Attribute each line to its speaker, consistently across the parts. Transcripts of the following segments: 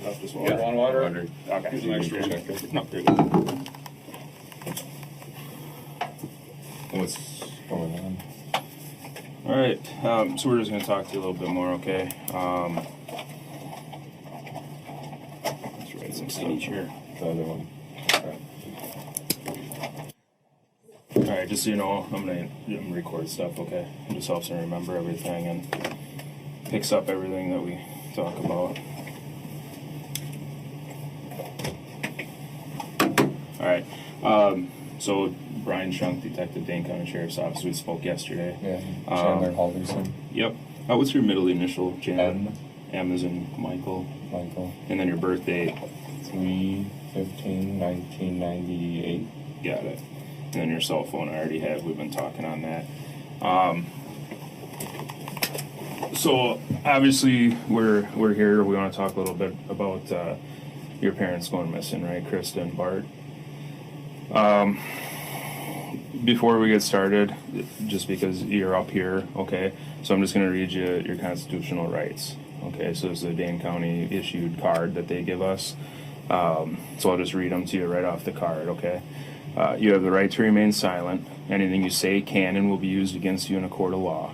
Speaker 1: stuff as well.
Speaker 2: Yeah.
Speaker 1: Want water?
Speaker 2: Water.
Speaker 1: Okay.
Speaker 2: Here's an extra.
Speaker 1: Check it. No, you're good.
Speaker 2: What's going on?
Speaker 1: All right, so we're just going to talk to you a little bit more, okay? Let's write some stuff here.
Speaker 2: The other one.
Speaker 1: All right, just so you know, I'm gonna record stuff, okay? It just helps me remember everything and picks up everything that we talk about. All right, so Brian Shunk, Detective, Dane County Sheriff's Office, we spoke yesterday.
Speaker 2: Yeah. Chandler Halderson.
Speaker 1: Yep. What's your middle initial, Chandler?
Speaker 2: M.
Speaker 1: M as in Michael.
Speaker 2: Michael.
Speaker 1: And then your birth date.
Speaker 2: 3/15/1998.
Speaker 1: Got it. And then your cell phone I already have. We've been talking on that. So obviously we're here. We want to talk a little bit about your parents going missing, right, Krista and Bart. Before we get started, just because you're up here, okay, so I'm just going to read you your constitutional rights. Okay, so it's a Dane County issued card that they give us. So I'll just read them to you right off the card, okay? You have the right to remain silent. Anything you say can and will be used against you in a court of law.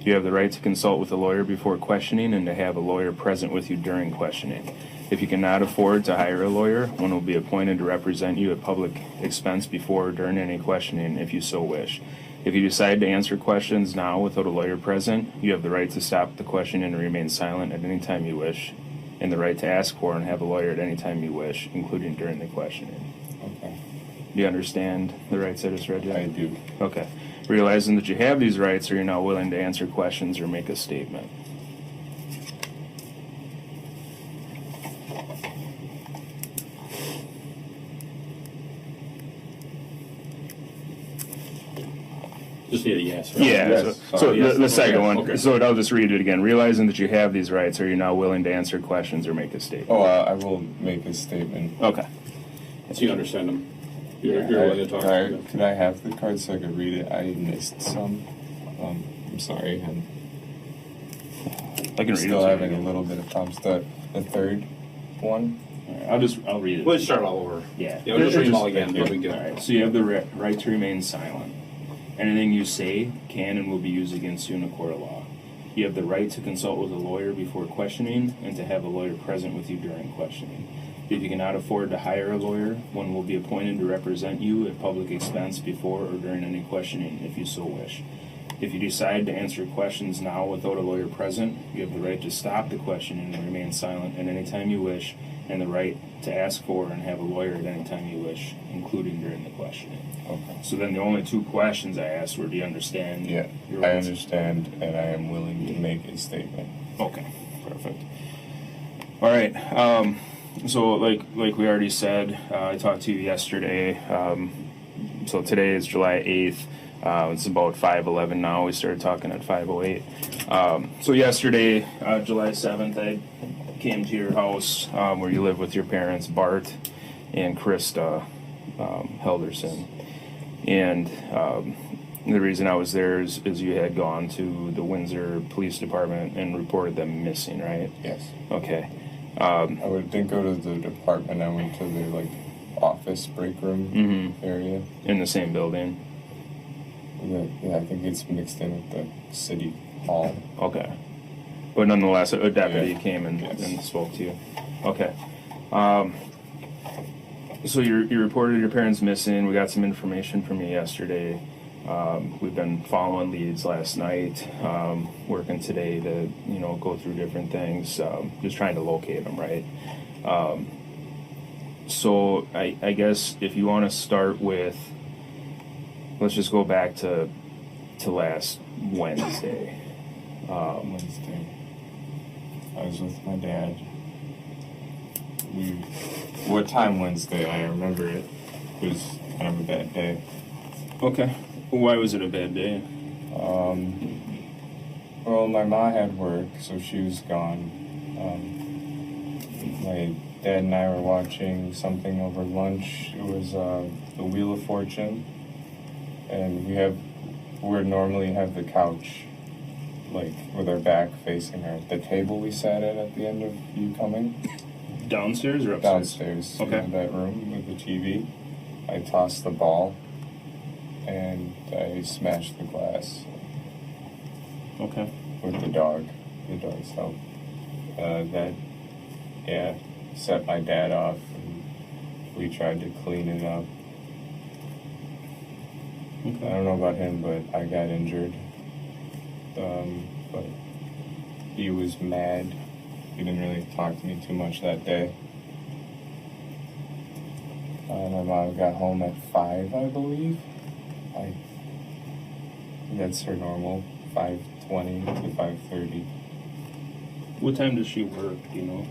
Speaker 1: You have the right to consult with a lawyer before questioning and to have a lawyer present with you during questioning. If you cannot afford to hire a lawyer, one will be appointed to represent you at public expense before or during any questioning if you so wish. If you decide to answer questions now without a lawyer present, you have the right to stop the questioning and remain silent at any time you wish, and the right to ask for and have a lawyer at any time you wish, including during the questioning.
Speaker 2: Okay.
Speaker 1: Do you understand the rights I just read you?
Speaker 2: I do.
Speaker 1: Okay. Realizing that you have these rights, are you now willing to answer questions or make a statement?
Speaker 3: Just need a yes, right?
Speaker 1: Yeah.
Speaker 2: Yes.
Speaker 1: So
Speaker 3: Yes.
Speaker 1: the second
Speaker 3: Okay.
Speaker 1: one.
Speaker 3: Okay.
Speaker 1: So I'll just read it again. Realizing that you have these rights, are you now willing to answer questions or make a statement?
Speaker 2: Oh, I will make a statement.
Speaker 1: Okay.
Speaker 3: So you understand them? You're
Speaker 1: Yeah.
Speaker 3: willing to talk to them?
Speaker 2: Could I have the card so I could read it? I missed some. I'm sorry. I'm
Speaker 1: I can read
Speaker 2: still
Speaker 1: it.
Speaker 2: having a little bit of problems. The third one?
Speaker 1: All right, I'll read it.
Speaker 3: We'll just start all over.
Speaker 1: Yeah.
Speaker 3: Yeah, we'll just read them all again.
Speaker 2: Thank
Speaker 3: No
Speaker 2: you.
Speaker 3: big deal.
Speaker 1: All right. So you have the right to remain silent. Anything you say can and will be used against you in a court of law. You have the right to consult with a lawyer before questioning and to have a lawyer present with you during questioning. If you cannot afford to hire a lawyer, one will be appointed to represent you at public expense before or during any questioning if you so wish. If you decide to answer questions now without a lawyer present, you have the right to stop the questioning and remain silent at any time you wish, and the right to ask for and have a lawyer at any time you wish, including during the questioning.
Speaker 2: Okay.
Speaker 1: So then the only two questions I asked were, do you understand?
Speaker 2: Yeah,
Speaker 1: your
Speaker 2: I
Speaker 1: rights?
Speaker 2: understand, and I am willing to make a statement.
Speaker 1: Okay, perfect. All right. So like we already said, I talked to you yesterday. So today is July 8th. It's about 5:11 now. We started talking at 5:08. So yesterday, July 7th, I came to your house where you live with your parents, Bart and Krista Halderson. And the reason I was there is you had gone to the Windsor Police Department and reported them missing, right?
Speaker 2: Yes.
Speaker 1: Okay.
Speaker 2: Didn't go to the department. I went to the office break room area.
Speaker 1: In the same building.
Speaker 2: Yeah, I think it's mixed in with the city hall.
Speaker 1: Okay. But nonetheless, a deputy
Speaker 2: Yeah.
Speaker 1: came and
Speaker 2: Yes.
Speaker 1: spoke to you. Okay. So you reported your parents missing. We got some information from you yesterday. We've been following leads last night, working today to, go through different things, just trying to locate them, right? So I guess if you want to start with, let's just go back to last Wednesday.
Speaker 2: Wednesday. I was with my dad. What time Wednesday? I remember it. It was kind of a bad day.
Speaker 1: Okay. Why was it a bad day?
Speaker 2: Well, my mom had work, so she was gone. My dad and I were watching something over lunch. It was The Wheel of Fortune. And we normally have the couch, with our back facing the table we sat at the end of you coming.
Speaker 1: Downstairs or upstairs?
Speaker 2: Downstairs
Speaker 1: Okay.
Speaker 2: in the bedroom with the TV. I tossed the ball and I smashed the glass
Speaker 1: Okay.
Speaker 2: with the dog's help. That, yeah, set my dad off and we tried to clean it up. I
Speaker 1: Okay.
Speaker 2: don't know about him, but I got injured. But he was mad. He didn't really talk to me too much that day. My mom got home at 5, I believe. That's her normal, 5:20 to 5:30.
Speaker 1: What time does she work? Do you know?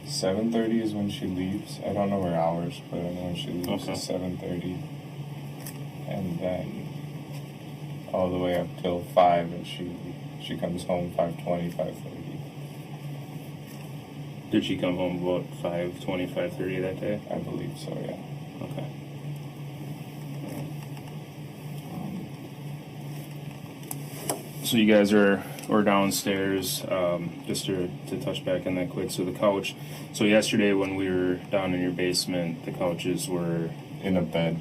Speaker 2: 7:30 is when she leaves. I don't know her hours, but I know when she leaves
Speaker 1: Okay.
Speaker 2: is 7:30. And then all the way up till 5, and she comes home 5:20, 5:30.
Speaker 1: Did she come home about 5:20, 5:30 that day?
Speaker 2: I believe so, yeah.
Speaker 1: Okay. So you guys are downstairs, just to touch back on that quick. So the couch, so yesterday when we were down in your basement, the couches were,
Speaker 2: In a bed.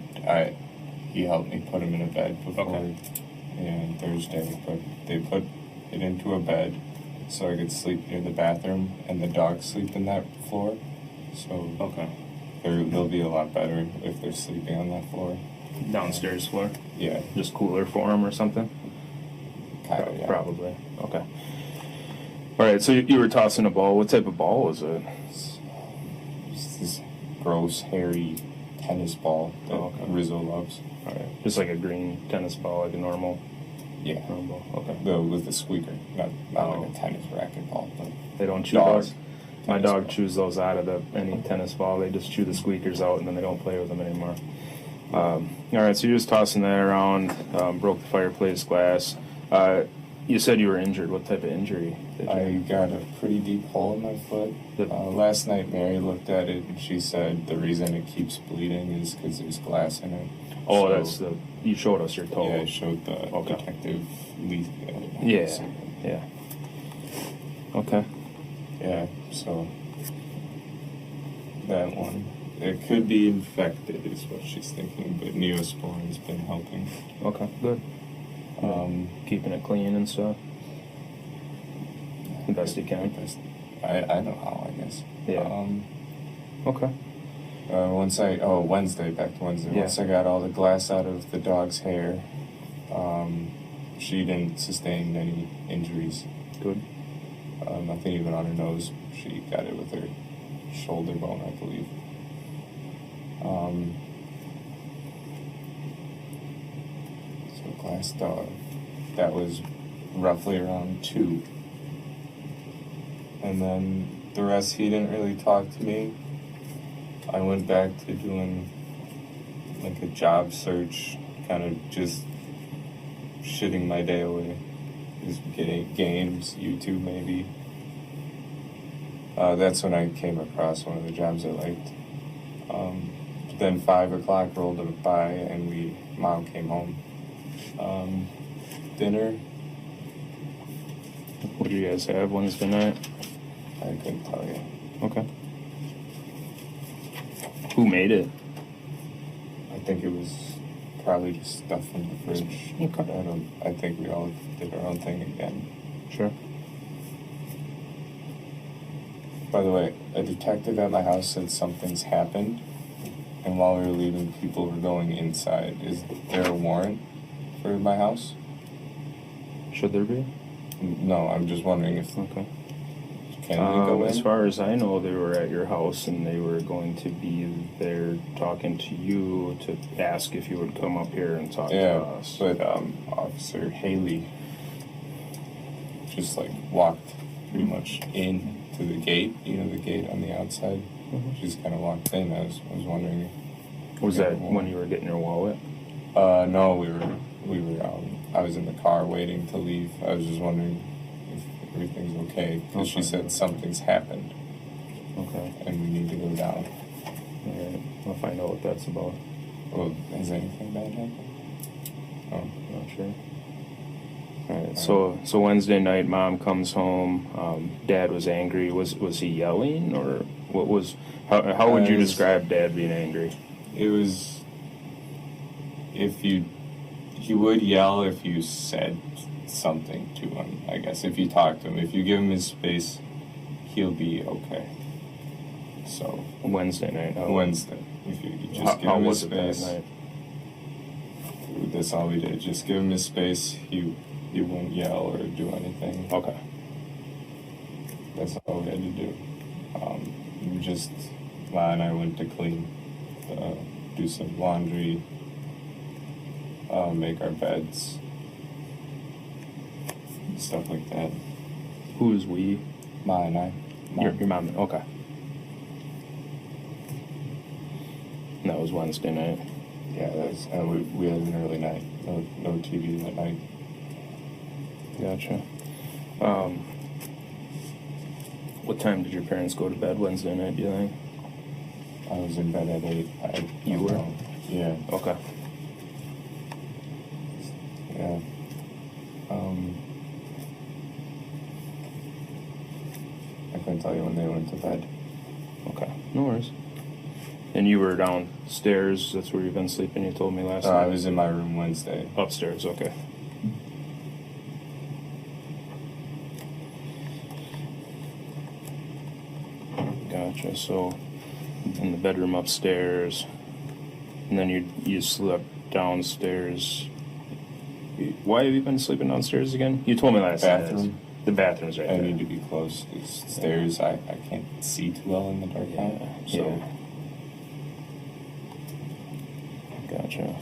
Speaker 2: He helped me put him in a bed before,
Speaker 1: Okay.
Speaker 2: yeah, Thursday. But they put it into a bed so I could sleep near the bathroom, and the dogs sleep in that floor. So
Speaker 1: okay,
Speaker 2: they'll be a lot better if they're sleeping on that floor.
Speaker 1: downstairs floor,
Speaker 2: Yeah,
Speaker 1: just cooler for them or something?
Speaker 2: kind of. Yeah.
Speaker 1: Probably, okay. All right, so you were tossing a ball. What type of ball was it?
Speaker 2: It's this gross, hairy tennis ball that
Speaker 1: Oh, okay.
Speaker 2: Rizzo loves.
Speaker 1: All right, just like a green tennis ball, like a normal
Speaker 2: Yeah,
Speaker 1: ball. Okay.
Speaker 2: with the squeaker, not
Speaker 1: Oh.
Speaker 2: like a tennis racket ball, but
Speaker 1: They don't chew
Speaker 2: Dog.
Speaker 1: those? My
Speaker 2: Tennis
Speaker 1: dog
Speaker 2: ball.
Speaker 1: chews those out of any tennis ball. They just chew the squeakers out and then they don't play with them anymore. All right, so you're just tossing that around, broke the fireplace glass. You said you were injured. What type of injury did you
Speaker 2: I got a pretty deep hole in my foot.
Speaker 1: The-
Speaker 2: Last night, Mary looked at it and she said the reason it keeps bleeding is because there's glass in it.
Speaker 1: Oh,
Speaker 2: So,
Speaker 1: that's you showed us your toe.
Speaker 2: Yeah, I showed the
Speaker 1: Okay.
Speaker 2: detective lead.
Speaker 1: Yeah, yeah. Okay.
Speaker 2: Yeah, so that one. It could be infected, is what she's thinking, but Neosporin's been helping.
Speaker 1: Okay, good. Keeping it clean and stuff. The best you can.
Speaker 2: I know how, I guess.
Speaker 1: Yeah. Okay.
Speaker 2: Wednesday, back to Wednesday.
Speaker 1: Yeah.
Speaker 2: Once I got all the glass out of the dog's hair, she didn't sustain any injuries.
Speaker 1: Good.
Speaker 2: Nothing even on her nose. She got it with her shoulder bone, I believe. So glass dog. That was roughly around 2. And then the rest, he didn't really talk to me. I went back to doing like a job search, kind of just shitting my day away. Just getting games, YouTube maybe. That's when I came across one of the jobs I liked. Then 5 o'clock rolled by and Mom came home. Dinner,
Speaker 1: What do you guys have Wednesday night?
Speaker 2: I couldn't tell you.
Speaker 1: Okay. Who made it?
Speaker 2: I think it was probably just stuff from the fridge.
Speaker 1: Okay.
Speaker 2: I think we all did our own thing again.
Speaker 1: Sure.
Speaker 2: By the way, a detective at my house said something's happened, and while we were leaving, people were going inside. Is there a warrant for my house?
Speaker 1: Should there be?
Speaker 2: No, I'm just wondering if
Speaker 1: Okay.
Speaker 2: can we go in?
Speaker 1: As far as I know, they were at your house and they were going to be there talking to you to ask if you would come up here and talk to
Speaker 2: Yeah,
Speaker 1: us.
Speaker 2: but Officer Haley just like walked pretty much in to the gate. You know, the gate on the outside.
Speaker 1: Mhm.
Speaker 2: She just kind of walked in. I was wondering.
Speaker 1: Was that when you were getting your wallet?
Speaker 2: No, we were. I was in the car waiting to leave. I was just wondering if everything's okay because she
Speaker 1: Okay.
Speaker 2: said something's happened
Speaker 1: Okay.
Speaker 2: and we need to go down.
Speaker 1: All right. I'll find out what that's about.
Speaker 2: Well, has anything bad happened? Oh.
Speaker 1: Not sure. All right. So Wednesday night, Mom comes home. Dad was angry. Was he yelling or How would you
Speaker 2: As-
Speaker 1: describe Dad being angry?
Speaker 2: It was he would yell if you said something to him, I guess. If you talk to him, if you give him his space, he'll be okay. So
Speaker 1: Wednesday night.
Speaker 2: Wednesday, if you just give
Speaker 1: How
Speaker 2: him his
Speaker 1: was it that
Speaker 2: space.
Speaker 1: night?
Speaker 2: That's all we did. Just give him his space. He won't yell or do anything.
Speaker 1: Okay.
Speaker 2: That's all we had to do. Just Ma and I went to clean, do some laundry, make our beds, stuff like that.
Speaker 1: Who is we?
Speaker 2: Ma and I.
Speaker 1: Your mom. Okay. And that was Wednesday night.
Speaker 2: Yeah, that's we had an early night. No TV that night.
Speaker 1: Gotcha. What time did your parents go to bed Wednesday night, do you think?
Speaker 2: I was in bed at 8.
Speaker 1: You were?
Speaker 2: Yeah.
Speaker 1: Okay.
Speaker 2: Yeah. I couldn't tell you when they went to bed.
Speaker 1: Okay. No worries. And you were downstairs, that's where you've been sleeping, you told me last night?
Speaker 2: I was in my room Wednesday.
Speaker 1: Upstairs, okay. Gotcha. So, in the bedroom upstairs, and then you slept downstairs. Why have you been sleeping downstairs again? You told me last night.
Speaker 2: Bathroom.
Speaker 1: The bathroom's right
Speaker 2: I
Speaker 1: there.
Speaker 2: need to be close. It's stairs. I can't see too well in the dark now. So
Speaker 1: Gotcha.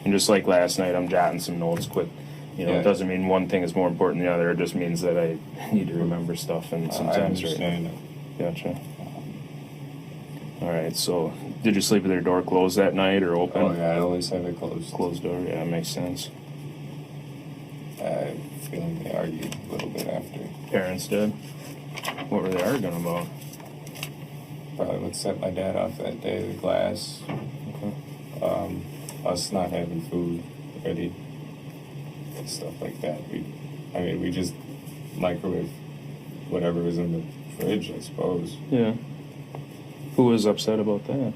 Speaker 1: And just like last night, I'm jotting some notes quick. You know,
Speaker 2: Yeah.
Speaker 1: It doesn't mean one thing is more important than the other. It just means that I need to remember stuff, and
Speaker 2: I
Speaker 1: sometimes
Speaker 2: understand.
Speaker 1: Gotcha. All right. So, did you sleep with your door closed that night or open?
Speaker 2: Oh yeah, I always have it closed.
Speaker 1: Closed door. Yeah, makes sense.
Speaker 2: I have a feeling they argued a little bit after.
Speaker 1: Parents did. What were they arguing about?
Speaker 2: Probably what set my dad off that day. The glass.
Speaker 1: Okay.
Speaker 2: Us not having food ready. Stuff like that. We just microwave whatever was in the fridge, I suppose.
Speaker 1: Yeah. Who was upset about that?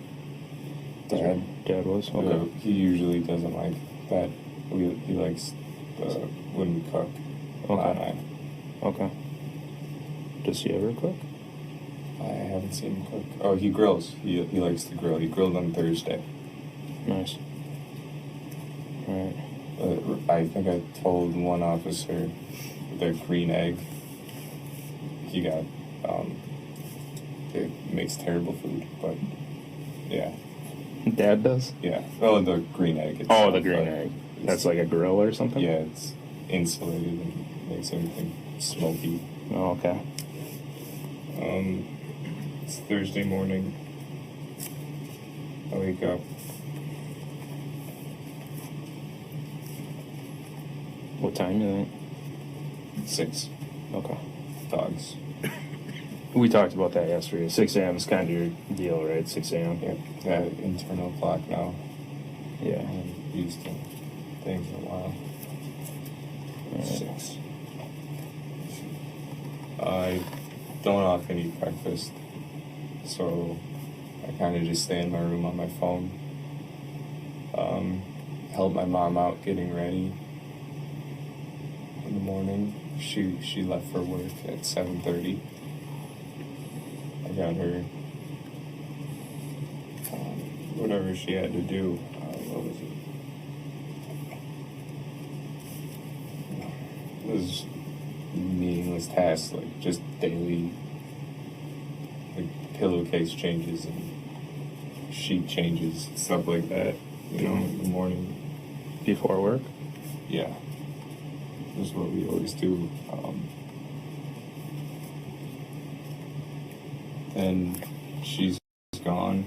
Speaker 2: Dad.
Speaker 1: Dad was. Okay.
Speaker 2: He usually doesn't like that. He likes when we cook.
Speaker 1: Okay. Okay. Does he ever cook?
Speaker 2: I haven't seen him cook. Oh, he grills. He likes to grill. He grilled on Thursday.
Speaker 1: Nice. All right.
Speaker 2: I think I told one officer the green egg. He got it makes terrible food, but yeah.
Speaker 1: Dad does?
Speaker 2: Yeah. Oh, the green egg.
Speaker 1: Oh, the green egg. That's like a grill or something?
Speaker 2: Yeah, it's insulated and makes everything smoky.
Speaker 1: Oh, okay.
Speaker 2: It's Thursday morning. I wake up.
Speaker 1: What time you think?
Speaker 2: 6.
Speaker 1: Okay.
Speaker 2: Dogs.
Speaker 1: We talked about that yesterday. 6 a.m. is kind of your deal, right? 6 a.m.?
Speaker 2: Yeah, that internal clock now.
Speaker 1: Yeah.
Speaker 2: I'm used to things in a while.
Speaker 1: All right.
Speaker 2: 6. I don't often eat breakfast, so I kind of just stay in my room on my phone. Help my mom out getting ready in the morning. She left for work at 7:30. I got her whatever she had to do. What was it? It was meaningless tasks, like just daily, like pillowcase changes and sheet changes, stuff like that. You know, in the morning.
Speaker 1: Before work?
Speaker 2: Yeah, that's what we always do. Then she's gone.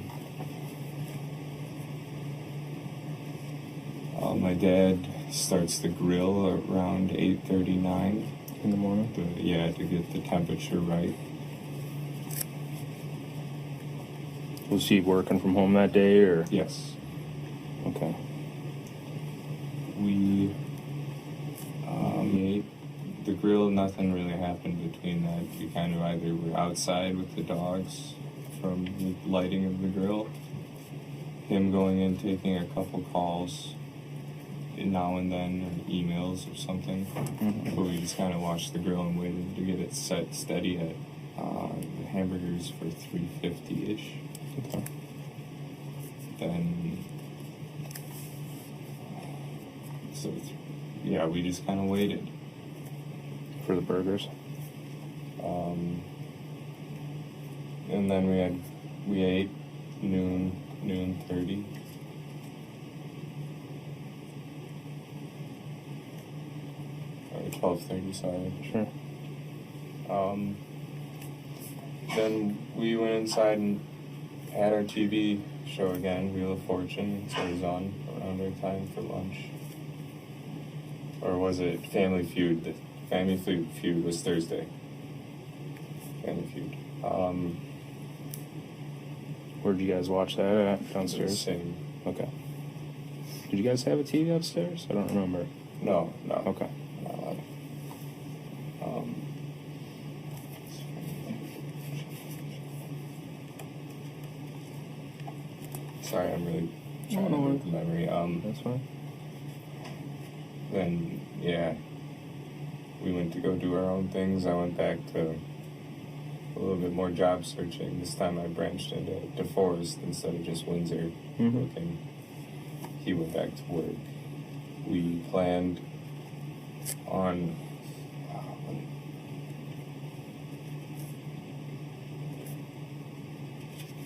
Speaker 2: My dad starts the grill around 8:39
Speaker 1: In the morning?
Speaker 2: to get the temperature right.
Speaker 1: Was he working from home that day, or?
Speaker 2: Yes.
Speaker 1: Okay.
Speaker 2: We ate the grill. Nothing really happened between that. We kind of either were outside with the dogs from the lighting of the grill. Him going in, taking a couple calls now and then, or emails or something.
Speaker 1: Mm-hmm.
Speaker 2: But we just kind of watched the grill and waited to get it set steady at the hamburgers for $3.50-ish.
Speaker 1: Okay.
Speaker 2: Then, yeah, we just kind of waited.
Speaker 1: For the burgers.
Speaker 2: And then we ate noon 30. Or 12:30, sorry.
Speaker 1: Sure.
Speaker 2: Then we went inside and had our TV show again, Wheel of Fortune. So it was on around our time for lunch. Or was it Family Feud? The Family Feud was Thursday. Family Feud.
Speaker 1: Where'd you guys watch that at? Downstairs?
Speaker 2: Same.
Speaker 1: Okay. Did you guys have a TV upstairs? I don't remember.
Speaker 2: No.
Speaker 1: Okay.
Speaker 2: Not allowed. Sorry, I'm really trying to work the memory.
Speaker 1: That's fine.
Speaker 2: Then, yeah, we went to go do our own things. I went back to a little bit more job searching. This time I branched into DeForest instead of just Windsor looking. He went back to work. We planned on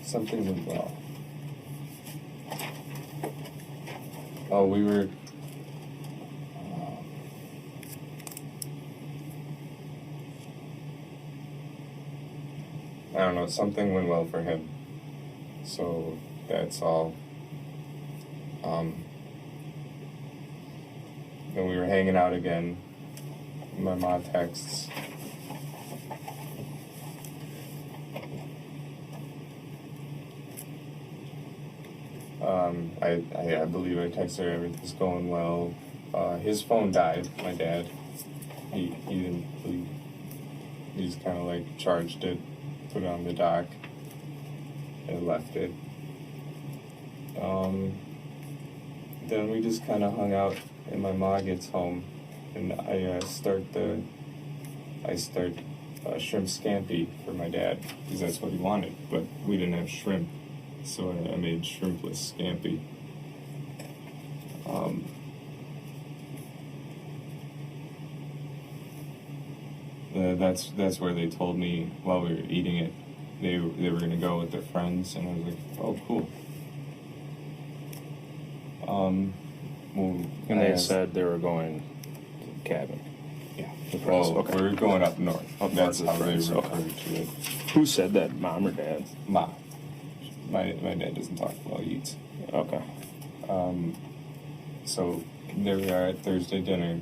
Speaker 2: something went well. Oh, we were I don't know, something went well for him. So that's all. Then we were hanging out again. My mom texts. I believe I texted her everything's going well. His phone died, my dad. He didn't really, he just kind of like charged it, put it on the dock, and left it. Then we just kind of hung out, and my mom gets home, and I start shrimp scampi for my dad, because that's what he wanted, but we didn't have shrimp, so I made shrimpless scampi. That's where they told me while we were eating it, they were gonna go with their friends, and I was like, oh, cool.
Speaker 1: And they said they were going to the cabin.
Speaker 2: Yeah.
Speaker 1: The friends,
Speaker 2: Well,
Speaker 1: okay.
Speaker 2: we're going up north.
Speaker 1: Up
Speaker 2: That's
Speaker 1: north
Speaker 2: how
Speaker 1: with
Speaker 2: they
Speaker 1: friends,
Speaker 2: refer
Speaker 1: okay.
Speaker 2: to it.
Speaker 1: Who said that, mom or dad?
Speaker 2: Ma. My dad doesn't talk while he eats.
Speaker 1: Okay.
Speaker 2: So there we are at Thursday dinner,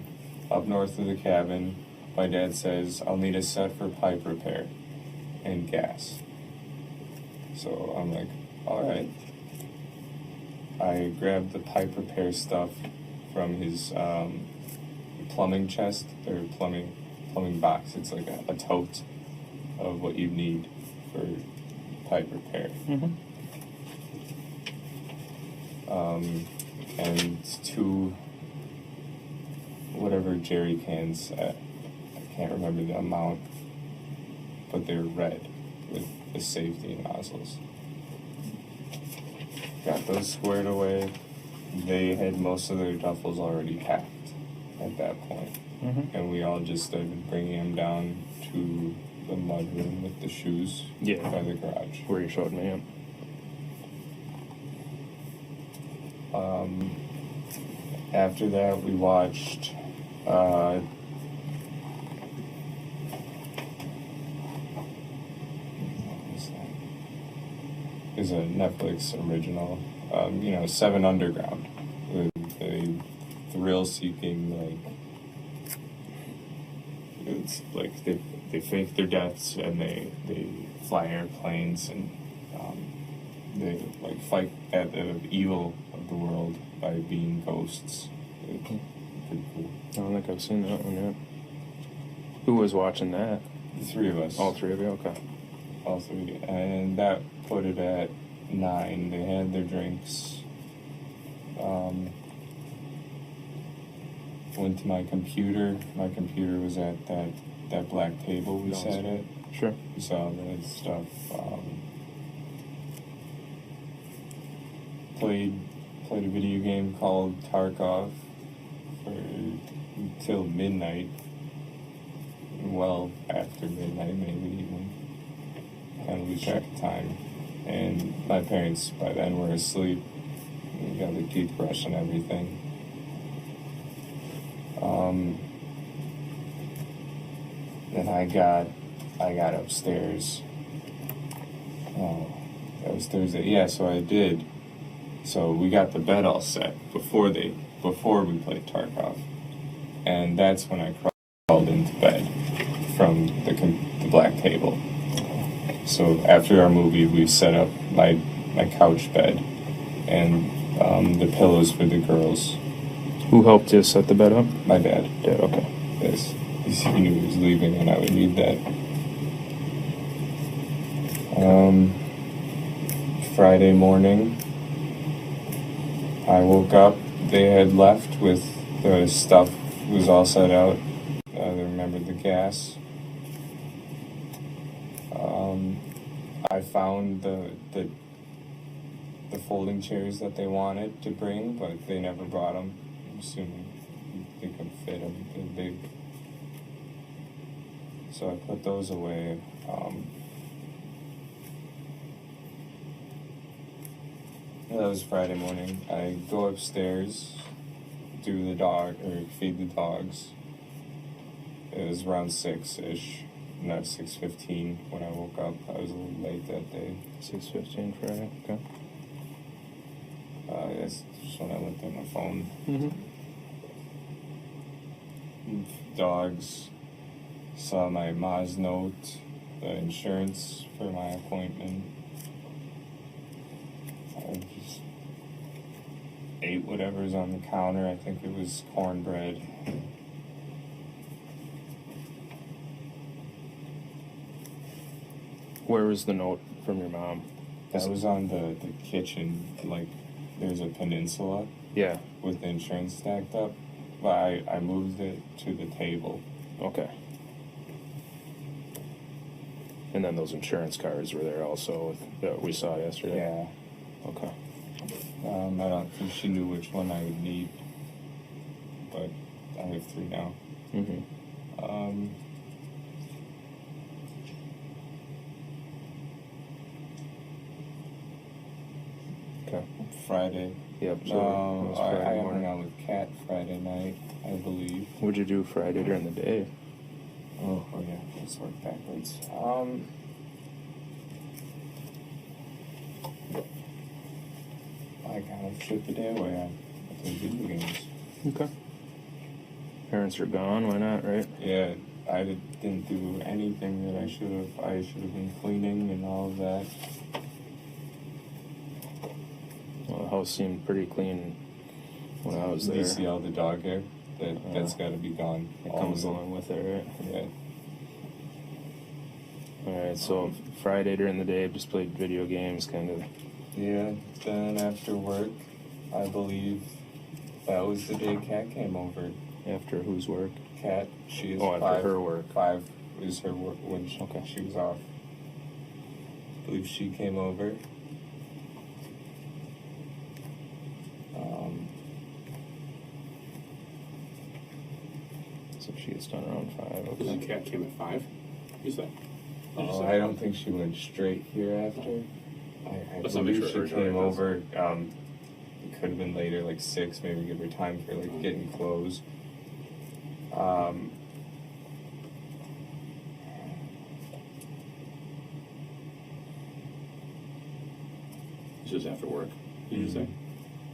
Speaker 2: up north of the cabin. My dad says, I'll need a set for pipe repair and gas. So I'm like, all right. I grabbed the pipe repair stuff from his plumbing chest, or plumbing box. It's like a tote of what you need for pipe repair. And 2 whatever jerry cans. I can't remember the amount, but they're red with the safety nozzles. Got those squared away. They had most of their duffels already packed at that point. And we all just started bringing them down to the mudroom with the shoes by the garage.
Speaker 1: Where you showed me.
Speaker 2: After that, we watched is a Netflix original, 7 Underground, with a thrill-seeking, it's like they fake their deaths and they fly airplanes and they fight at the evil of the world by being ghosts. It's pretty cool.
Speaker 1: I don't think I've seen that one yet. Who was watching that?
Speaker 2: The 3 of us.
Speaker 1: All 3 of you? Okay.
Speaker 2: all three, and that put it at 9. They had their drinks. Went to my computer. My computer was at that black table we sat at.
Speaker 1: Sure.
Speaker 2: We saw that stuff. Played a video game called Tarkov till midnight. Well, after midnight, maybe even. Kind of lose track of time. And my parents by then were asleep. We got the toothbrush and everything. Then I got upstairs. Oh, that was Thursday. Yeah, so I did. So we got the bed all set before we played Tarkov, and that's when I crawled into bed from the black table. So after our movie, we set up my couch bed and the pillows for the girls.
Speaker 1: Who helped you set the bed up?
Speaker 2: My dad.
Speaker 1: Dad, okay.
Speaker 2: Yes. He knew he was leaving and I would need that. Friday morning, I woke up. They had left with the stuff was all set out. They remembered the gas. I found the folding chairs that they wanted to bring, but they never brought them. I'm assuming they couldn't fit them. They're big. So I put those away. That was Friday morning. I go upstairs, feed the dogs. It was around 6-ish, not 6:15 when I woke up. I was a little late that day.
Speaker 1: 6:15 Friday, okay.
Speaker 2: That's just when I looked at my phone. Dogs. Saw my Ma's note, the insurance for my appointment. I just ate whatever's on the counter. I think it was cornbread.
Speaker 1: Where was the note from your mom?
Speaker 2: That was on the kitchen, like there's a peninsula.
Speaker 1: Yeah.
Speaker 2: With the insurance stacked up. But I moved it to the table.
Speaker 1: Okay. And then those insurance cards were there also that we saw yesterday?
Speaker 2: Yeah.
Speaker 1: Okay.
Speaker 2: I don't think she knew which one I would need. But I have 3 now.
Speaker 1: Okay.
Speaker 2: Friday.
Speaker 1: Yep. So it was
Speaker 2: I
Speaker 1: Friday
Speaker 2: hung
Speaker 1: morning.
Speaker 2: out with Kat Friday night, I believe.
Speaker 1: What'd you do Friday during the day?
Speaker 2: Oh yeah, let's work backwards. I kind of took the day away. I played video games.
Speaker 1: Okay. Parents are gone. Why not? Right?
Speaker 2: Yeah, I didn't do anything that I should have. I should have been cleaning and all of that.
Speaker 1: Well, the house seemed pretty clean when I was there.
Speaker 2: You see all the dog hair? That's got to be gone.
Speaker 1: It
Speaker 2: All
Speaker 1: comes
Speaker 2: of it.
Speaker 1: along with it, right?
Speaker 2: Yeah.
Speaker 1: All right. So Friday during the day, just played video games, kind of.
Speaker 2: Yeah. Then after work, I believe that was the day Kat came over.
Speaker 1: After whose work?
Speaker 2: Kat, she is
Speaker 1: After
Speaker 2: 5.
Speaker 1: her work.
Speaker 2: 5 is her work when
Speaker 1: Okay.
Speaker 2: she was off. I believe she came over.
Speaker 1: So she gets done around 5.
Speaker 3: The
Speaker 1: Okay.
Speaker 3: cat came at 5, you said?
Speaker 2: I don't think she went straight here after. I
Speaker 3: Let's not make
Speaker 2: believe
Speaker 3: sure
Speaker 2: she
Speaker 3: her
Speaker 2: came
Speaker 3: drive
Speaker 2: over. It could have been later, like 6, maybe give her time for like getting clothes.
Speaker 3: It's just after work, did you say?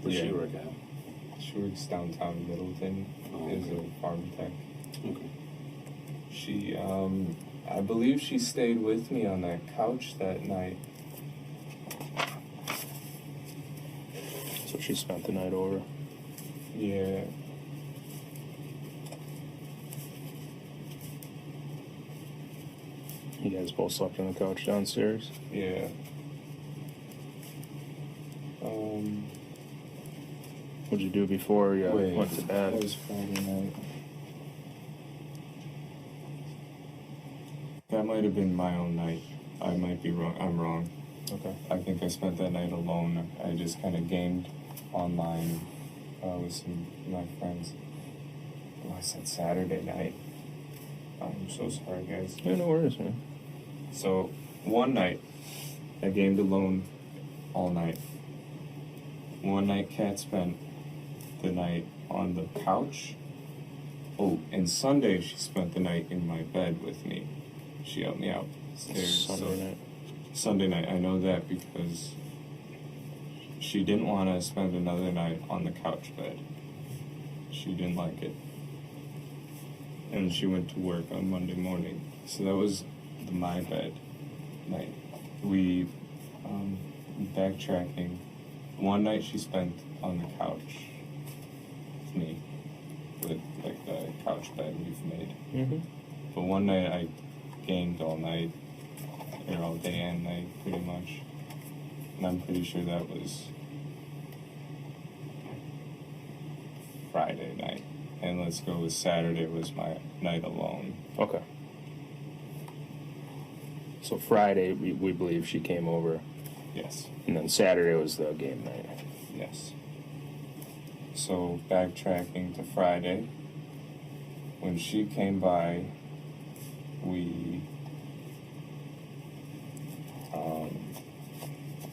Speaker 3: Where's
Speaker 2: Yeah.
Speaker 3: she work at?
Speaker 2: She works downtown Middleton as a farm tech.
Speaker 3: Okay.
Speaker 2: She, I believe she stayed with me on that couch that night.
Speaker 1: So she spent the night over.
Speaker 2: Yeah.
Speaker 1: You guys both slept on the couch downstairs?
Speaker 2: Yeah.
Speaker 1: What'd you do before you went to bed?
Speaker 2: It was Friday night. That might have been my own night. I might be wrong. I'm wrong.
Speaker 1: Okay.
Speaker 2: I think I spent that night alone. I just kind of gamed online with some of my friends. Oh, I said Saturday night. I'm so sorry, guys.
Speaker 1: Yeah, no worries, man.
Speaker 2: So, one night, I gamed alone all night. One night, Kat spent the night on the couch. Oh, and Sunday, she spent the night in my bed with me. She helped me out upstairs. Sunday night, I know that because she didn't want to spend another night on the couch bed. She didn't like it. And she went to work on Monday morning. So that was my bed night. We, backtracking, one night she spent on the couch with me, with like the couch bed we've made.
Speaker 1: Mm-hmm.
Speaker 2: But one night I gamed all night, or all day and night, pretty much. And I'm pretty sure that was Friday night. And let's go with Saturday was my night alone.
Speaker 1: Okay. So Friday, we believe she came over.
Speaker 2: Yes.
Speaker 1: And then Saturday was the game night.
Speaker 2: Yes. So backtracking to Friday, when she came by, we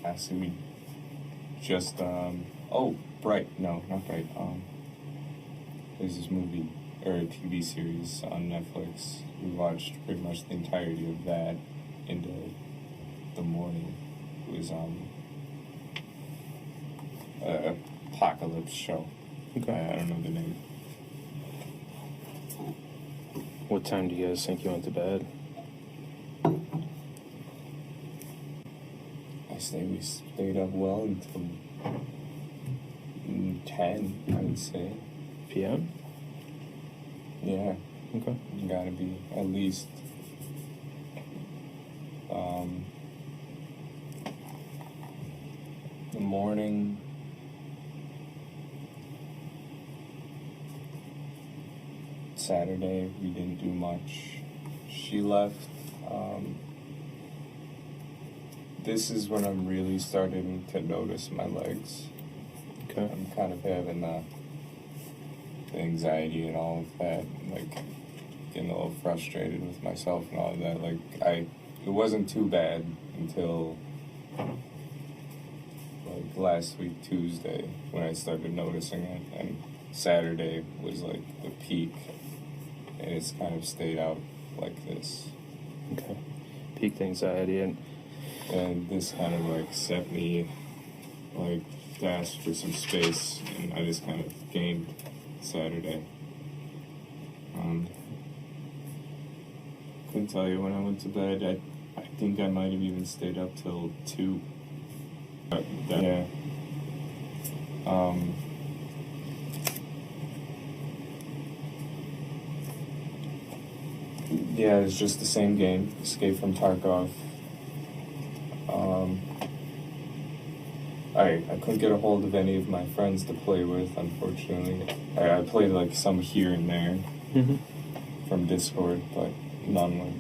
Speaker 2: actually we just Bright, no, not Bright. There's this movie or a TV series on Netflix. We watched pretty much the entirety of that into the morning. It was a apocalypse show.
Speaker 1: Okay.
Speaker 2: I don't know the name.
Speaker 1: What time do you guys think you went to bed?
Speaker 2: We stayed up well until 10, I would say.
Speaker 1: PM?
Speaker 2: Yeah.
Speaker 1: Okay.
Speaker 2: Gotta be at least the morning. Saturday we didn't do much. She left. This is when I'm really starting to notice my legs.
Speaker 1: Okay.
Speaker 2: I'm kind of having the anxiety and all of that, like getting a little frustrated with myself and all of that. Like it wasn't too bad until like last week Tuesday when I started noticing it, and Saturday was like the peak, and it's kind of stayed out like this.
Speaker 1: Okay. Peak anxiety
Speaker 2: And this kind of like set me like to ask for some space, and I just kind of gamed Saturday. Couldn't tell you when I went to bed. I think I might have even stayed up till 2. Yeah. Yeah, it's just the same game. Escape from Tarkov. I couldn't get a hold of any of my friends to play with, unfortunately. I played like some here and there from Discord, but none would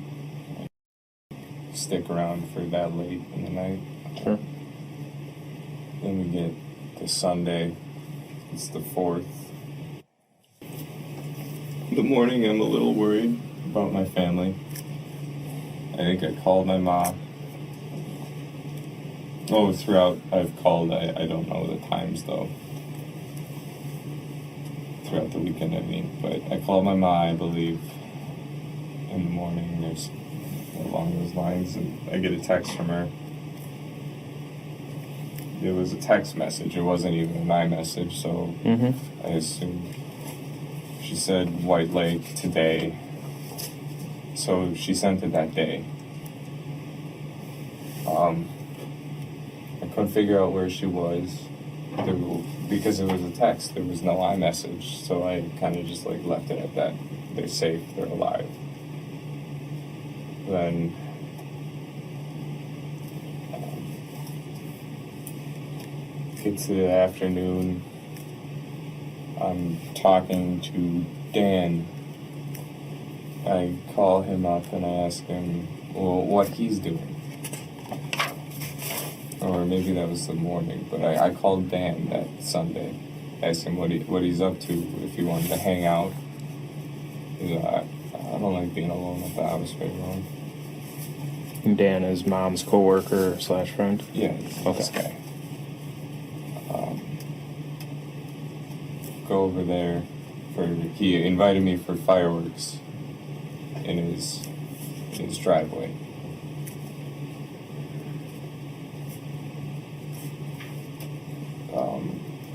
Speaker 2: stick around for that late in the night.
Speaker 1: Sure.
Speaker 2: Then we get to Sunday. It's the 4th. In the morning, I'm a little worried about my family. I think I called my mom. Oh, throughout I've called, I don't know the times though. Throughout the weekend, I mean. But I called my mom, I believe, in the morning. There's along those lines, and I get a text from her. It was a text message. It wasn't even a iMessage, so I assumed. She said White Lake today. So she sent it that day. I couldn't figure out where she was because it was a text. There was no iMessage, so I kind of just like left it at that. They're safe. They're alive. Then get to the afternoon, I'm talking to Dan. I call him up and I ask him, well, what he's doing. Or maybe that was the morning, but I called Dan that Sunday, asked him what he's up to, if he wanted to hang out. I don't like being alone at the house very long.
Speaker 1: Dan is mom's coworker / friend?
Speaker 2: Yeah, this guy. Go over there he invited me for fireworks in his driveway.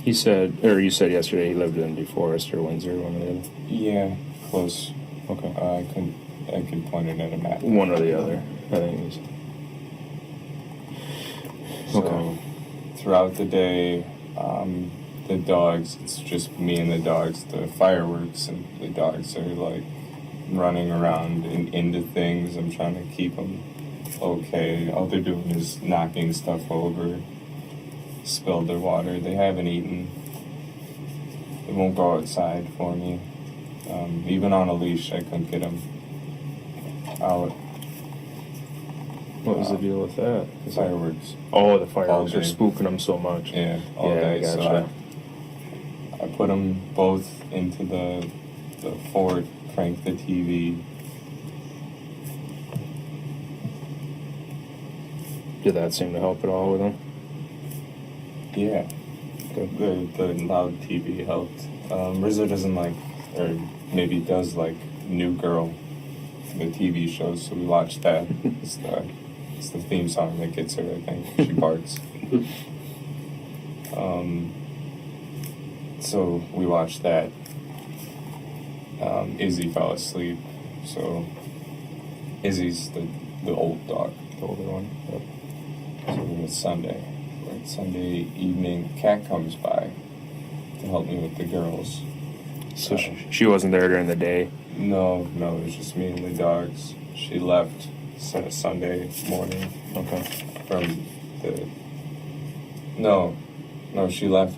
Speaker 1: You said yesterday he lived in DeForest or Windsor, one or the other?
Speaker 2: Yeah, close.
Speaker 1: Okay.
Speaker 2: I could point it at a map.
Speaker 1: One or the other, I think it is.
Speaker 2: So,
Speaker 1: Okay.
Speaker 2: throughout the day, the dogs, it's just me and the dogs, the fireworks, and the dogs are like running around into things. I'm trying to keep them okay. All they're doing is knocking stuff over, spilled their water. They haven't eaten. They won't go outside for me. Even on a leash, I couldn't get them out.
Speaker 1: What was the deal with that?
Speaker 2: Fireworks.
Speaker 1: Oh, the fireworks
Speaker 2: All
Speaker 1: are
Speaker 2: day.
Speaker 1: spooking them so much.
Speaker 2: Yeah, all
Speaker 1: Yeah,
Speaker 2: day.
Speaker 1: I gotcha.
Speaker 2: So I put them both into the Ford, cranked the TV.
Speaker 1: Did that seem to help at all with them?
Speaker 2: Yeah, the loud TV helped. Rizzo doesn't like, or maybe does like New Girl, the TV show, so we watched that. It's the theme song that gets her, I think. She barks. So we watched that. Izzy fell asleep, so Izzy's the old dog, the older one. Yep. So it was Sunday. Like Sunday evening, Kat comes by to help me with the girls.
Speaker 1: So she wasn't there during the day?
Speaker 2: No, it was just me and the dogs. She left Sunday morning.
Speaker 1: Okay.
Speaker 2: From the... No, she left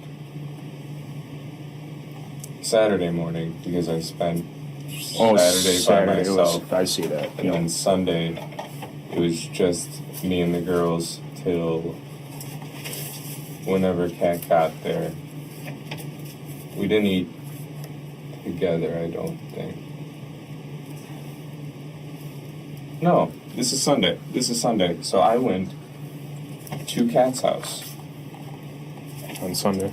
Speaker 2: Saturday morning because I spent Saturday by myself.
Speaker 1: I see that.
Speaker 2: And then Sunday, it was just me and the girls till whenever Kat got there. We didn't eat together, I don't think. No, this is Sunday. So I went to Kat's house.
Speaker 1: On Sunday?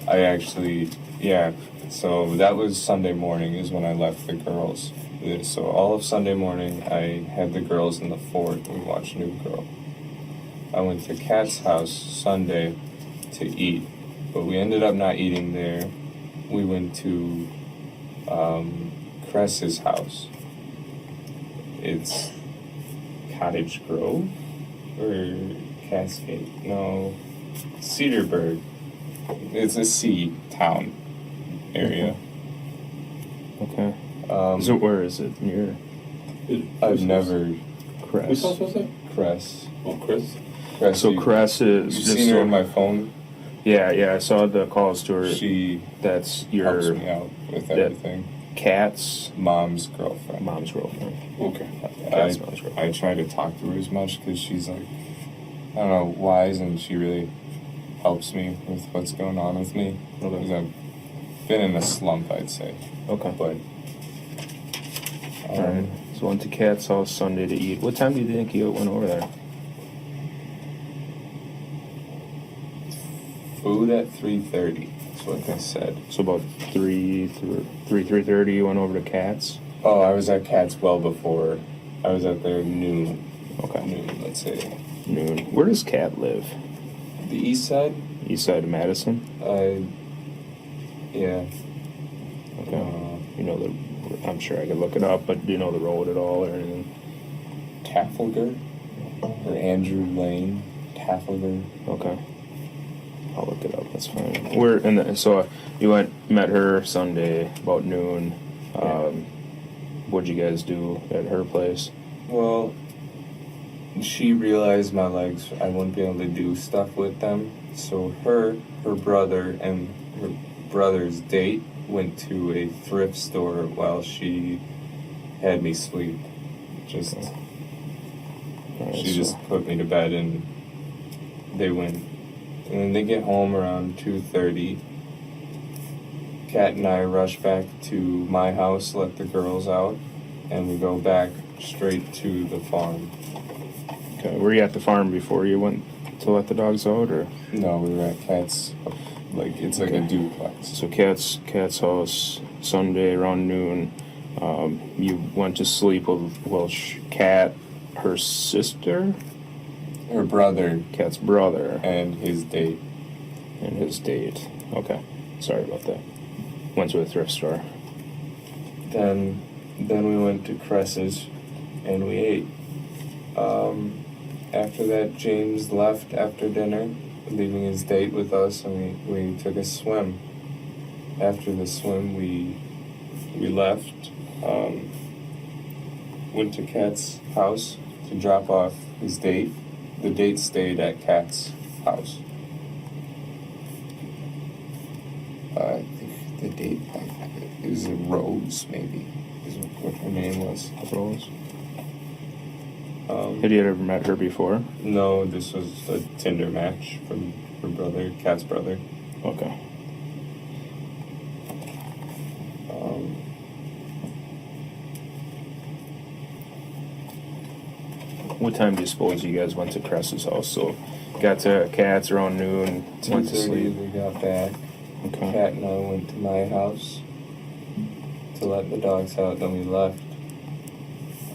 Speaker 2: So that was Sunday morning is when I left the girls. So all of Sunday morning, I had the girls in the fort. We watched New Girl. I went to Kat's house Sunday to eat, but we ended up not eating there. We went to Cress's house. It's Cottage Grove or Cascade? No, Cedarburg. It's a sea town area.
Speaker 1: Okay.
Speaker 2: So
Speaker 1: where is it? Near
Speaker 2: I've never
Speaker 1: Cress.
Speaker 3: Whose house was that?
Speaker 2: Cress.
Speaker 3: Oh, Chris.
Speaker 2: Cress.
Speaker 1: So Cress is
Speaker 2: You've
Speaker 1: just
Speaker 2: seen her in my phone.
Speaker 1: Yeah, I saw the calls to her.
Speaker 2: She
Speaker 1: That's
Speaker 2: helps
Speaker 1: your
Speaker 2: me out with everything.
Speaker 1: Cat's
Speaker 2: Mom's girlfriend.
Speaker 1: mom's girlfriend.
Speaker 3: Okay.
Speaker 1: Cat's mom's girlfriend.
Speaker 2: I try to talk to her as much because she's like, I don't know, wise, and she really helps me with what's going on with me.
Speaker 1: Okay.
Speaker 2: Because I've been in a slump, I'd say.
Speaker 1: Okay.
Speaker 2: But
Speaker 1: Alright. So went to Cat's house Sunday to eat. What time do you think you went over there?
Speaker 2: food at 3:30. That's what they said.
Speaker 1: So about 3:30 you went over to Cat's?
Speaker 2: Oh, I was at Kat's well before. I was at there noon.
Speaker 1: Okay.
Speaker 2: Noon, let's say.
Speaker 1: Noon. Where does Cat live?
Speaker 2: The east side?
Speaker 1: East side of Madison?
Speaker 2: Yeah.
Speaker 1: Okay. You know I'm sure I could look it up, but do you know the road at all or anything?
Speaker 2: Trafalgar? Or Andrew Lane? Trafalgar?
Speaker 1: Okay. I'll look it up, that's fine. So you met her Sunday about noon. What'd you guys do at her place?
Speaker 2: Well, she realized my legs, I wouldn't be able to do stuff with them. So her brother, and her brother's date went to a thrift store while she had me sleep. Just
Speaker 1: Alright,
Speaker 2: she just put me to bed, and they went. And then they get home around 2:30. Kat and I rush back to my house, let the girls out, and we go back straight to the farm.
Speaker 1: Okay, were you at the farm before you went to let the dogs out, or?
Speaker 2: No, we were at Kat's, like, it's like a duplex.
Speaker 1: So Kat's house Sunday around noon. You went to sleep with Kat, her sister,
Speaker 2: Her brother
Speaker 1: Kat's brother,
Speaker 2: and his date.
Speaker 1: and his date. Okay, sorry about that. Went to a thrift store.
Speaker 2: Then we went to Cress's and we ate. After that, James left after dinner, leaving his date with us, and we took a swim. After the swim, we left. Went to Kat's house to drop off his date. The date stayed at Kat's house. I think the date, it was a Rose, maybe, is what her name was.
Speaker 1: Rose. Had you ever met her before?
Speaker 2: No, this was a Tinder match from her brother, Kat's brother.
Speaker 1: Okay. What time do you suppose you guys went to Cress's house? So, got to Kat's around noon, went to
Speaker 2: 2:30
Speaker 1: sleep.
Speaker 2: we got back.
Speaker 1: Okay.
Speaker 2: Kat and I went to my house to let the dogs out, then we left.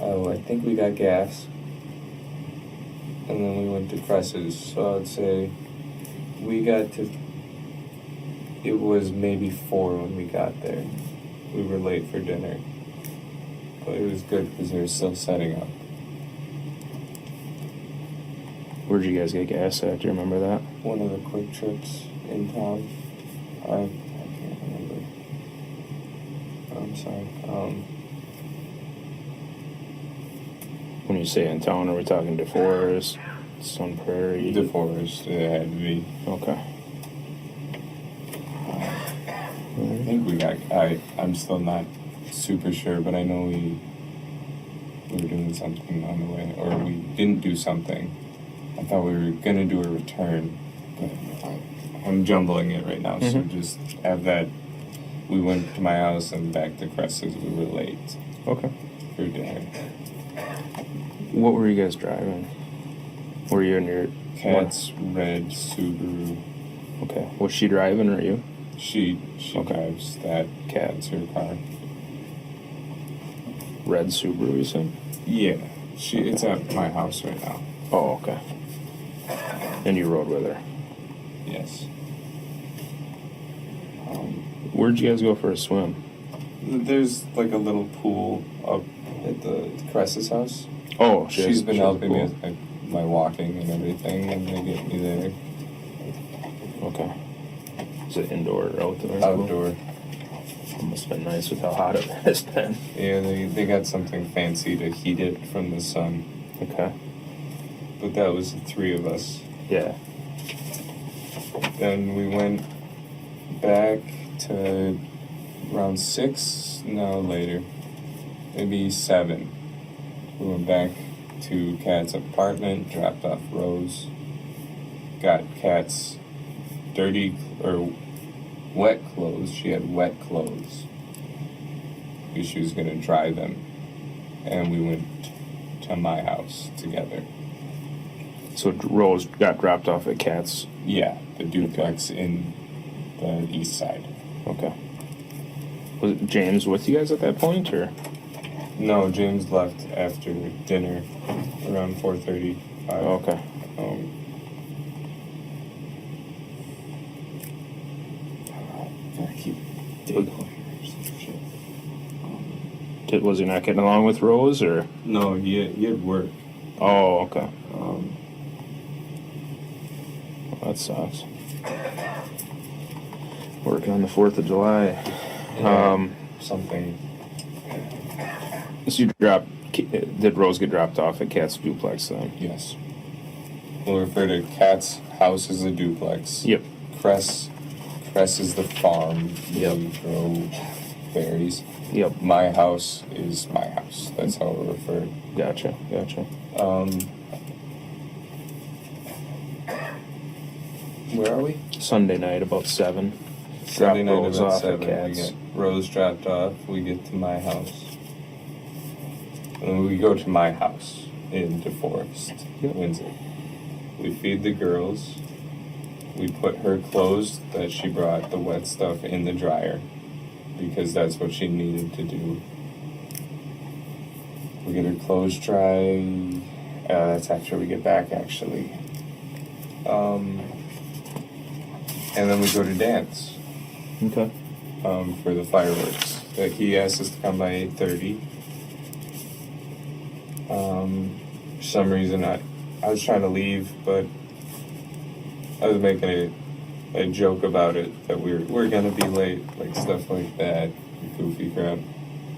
Speaker 2: I think we got gas. And then we went to Cress's. So I'd say we got to, it was maybe 4 when we got there. We were late for dinner. But it was good because they were still setting up.
Speaker 1: Where'd you guys get gas at? Do you remember that?
Speaker 2: One of the quick trips in town. I can't remember. I'm sorry.
Speaker 1: When you say in town, are we talking DeForest, Sun Prairie?
Speaker 2: DeForest, it had to be.
Speaker 1: Okay.
Speaker 2: I think we got. I'm still not super sure, but I know we were doing something on the way, or we didn't do something. I thought we were gonna do a return, but I'm jumbling it right now. So just have that. We went to my house and back to Crest's. We were late
Speaker 1: Okay.
Speaker 2: for dinner.
Speaker 1: What were you guys driving? Were you in your
Speaker 2: Kat's red Subaru.
Speaker 1: Okay. Was she driving or you?
Speaker 2: She
Speaker 1: Okay.
Speaker 2: drives that. Kat's her car.
Speaker 1: Red Subaru, you said?
Speaker 2: Yeah, it's at my house right now.
Speaker 1: Oh, okay. And you rode with her.
Speaker 2: Yes.
Speaker 1: Where'd you guys go for a swim?
Speaker 2: There's like a little pool up at the Cress's house.
Speaker 1: Oh,
Speaker 2: She's been helping me
Speaker 1: pool.
Speaker 2: with my walking and everything, and they get me there.
Speaker 1: Okay. Is it indoor or outdoor?
Speaker 2: Outdoor.
Speaker 1: It must have been nice with how hot it has been.
Speaker 2: Yeah, they got something fancy to heat it from the sun.
Speaker 1: Okay.
Speaker 2: But that was the 3 of us.
Speaker 1: Yeah.
Speaker 2: Then we went back to around 6, no, later. Maybe 7. We went back to Kat's apartment, dropped off Rose, got Kat's dirty or wet clothes. She had wet clothes because she was going to dry them. And we went to my house together.
Speaker 1: So Rose got dropped off at Kat's.
Speaker 2: Yeah, the duplex in the east side.
Speaker 1: Okay. Was it James with you guys at that point, or?
Speaker 2: No, James left after dinner around 4:35.
Speaker 1: Oh, okay.
Speaker 2: I keep digging here.
Speaker 1: Was he not getting along with Rose, or?
Speaker 2: No, he had work.
Speaker 1: Oh, okay. Well, that sucks. Working on the 4th of July.
Speaker 2: Something.
Speaker 1: So did Rose get dropped off at Kat's duplex then?
Speaker 2: Yes. We'll refer to Kat's house as a duplex.
Speaker 1: Yep.
Speaker 2: Cress is the farm.
Speaker 1: Yep.
Speaker 2: We grow berries.
Speaker 1: Yep.
Speaker 2: My house is my house. That's how we're referred.
Speaker 1: Gotcha.
Speaker 2: Where are we?
Speaker 1: Sunday night about 7.
Speaker 2: Sunday night
Speaker 1: Rose
Speaker 2: about
Speaker 1: off at
Speaker 2: 7. We
Speaker 1: Kat's.
Speaker 2: get Rose dropped off. We get to my house. And then we go to my house in DeForest,
Speaker 1: Yep.
Speaker 2: Windsor. We feed the girls. We put her clothes that she brought, the wet stuff, in the dryer because that's what she needed to do. We get her clothes dry. That's after we get back, actually. And then we go to dance
Speaker 1: Okay.
Speaker 2: for the fireworks. Like he asked us to come by 8:30. For some reason, I was trying to leave, but I was making a joke about it that we're gonna be late, like stuff like that, goofy crap.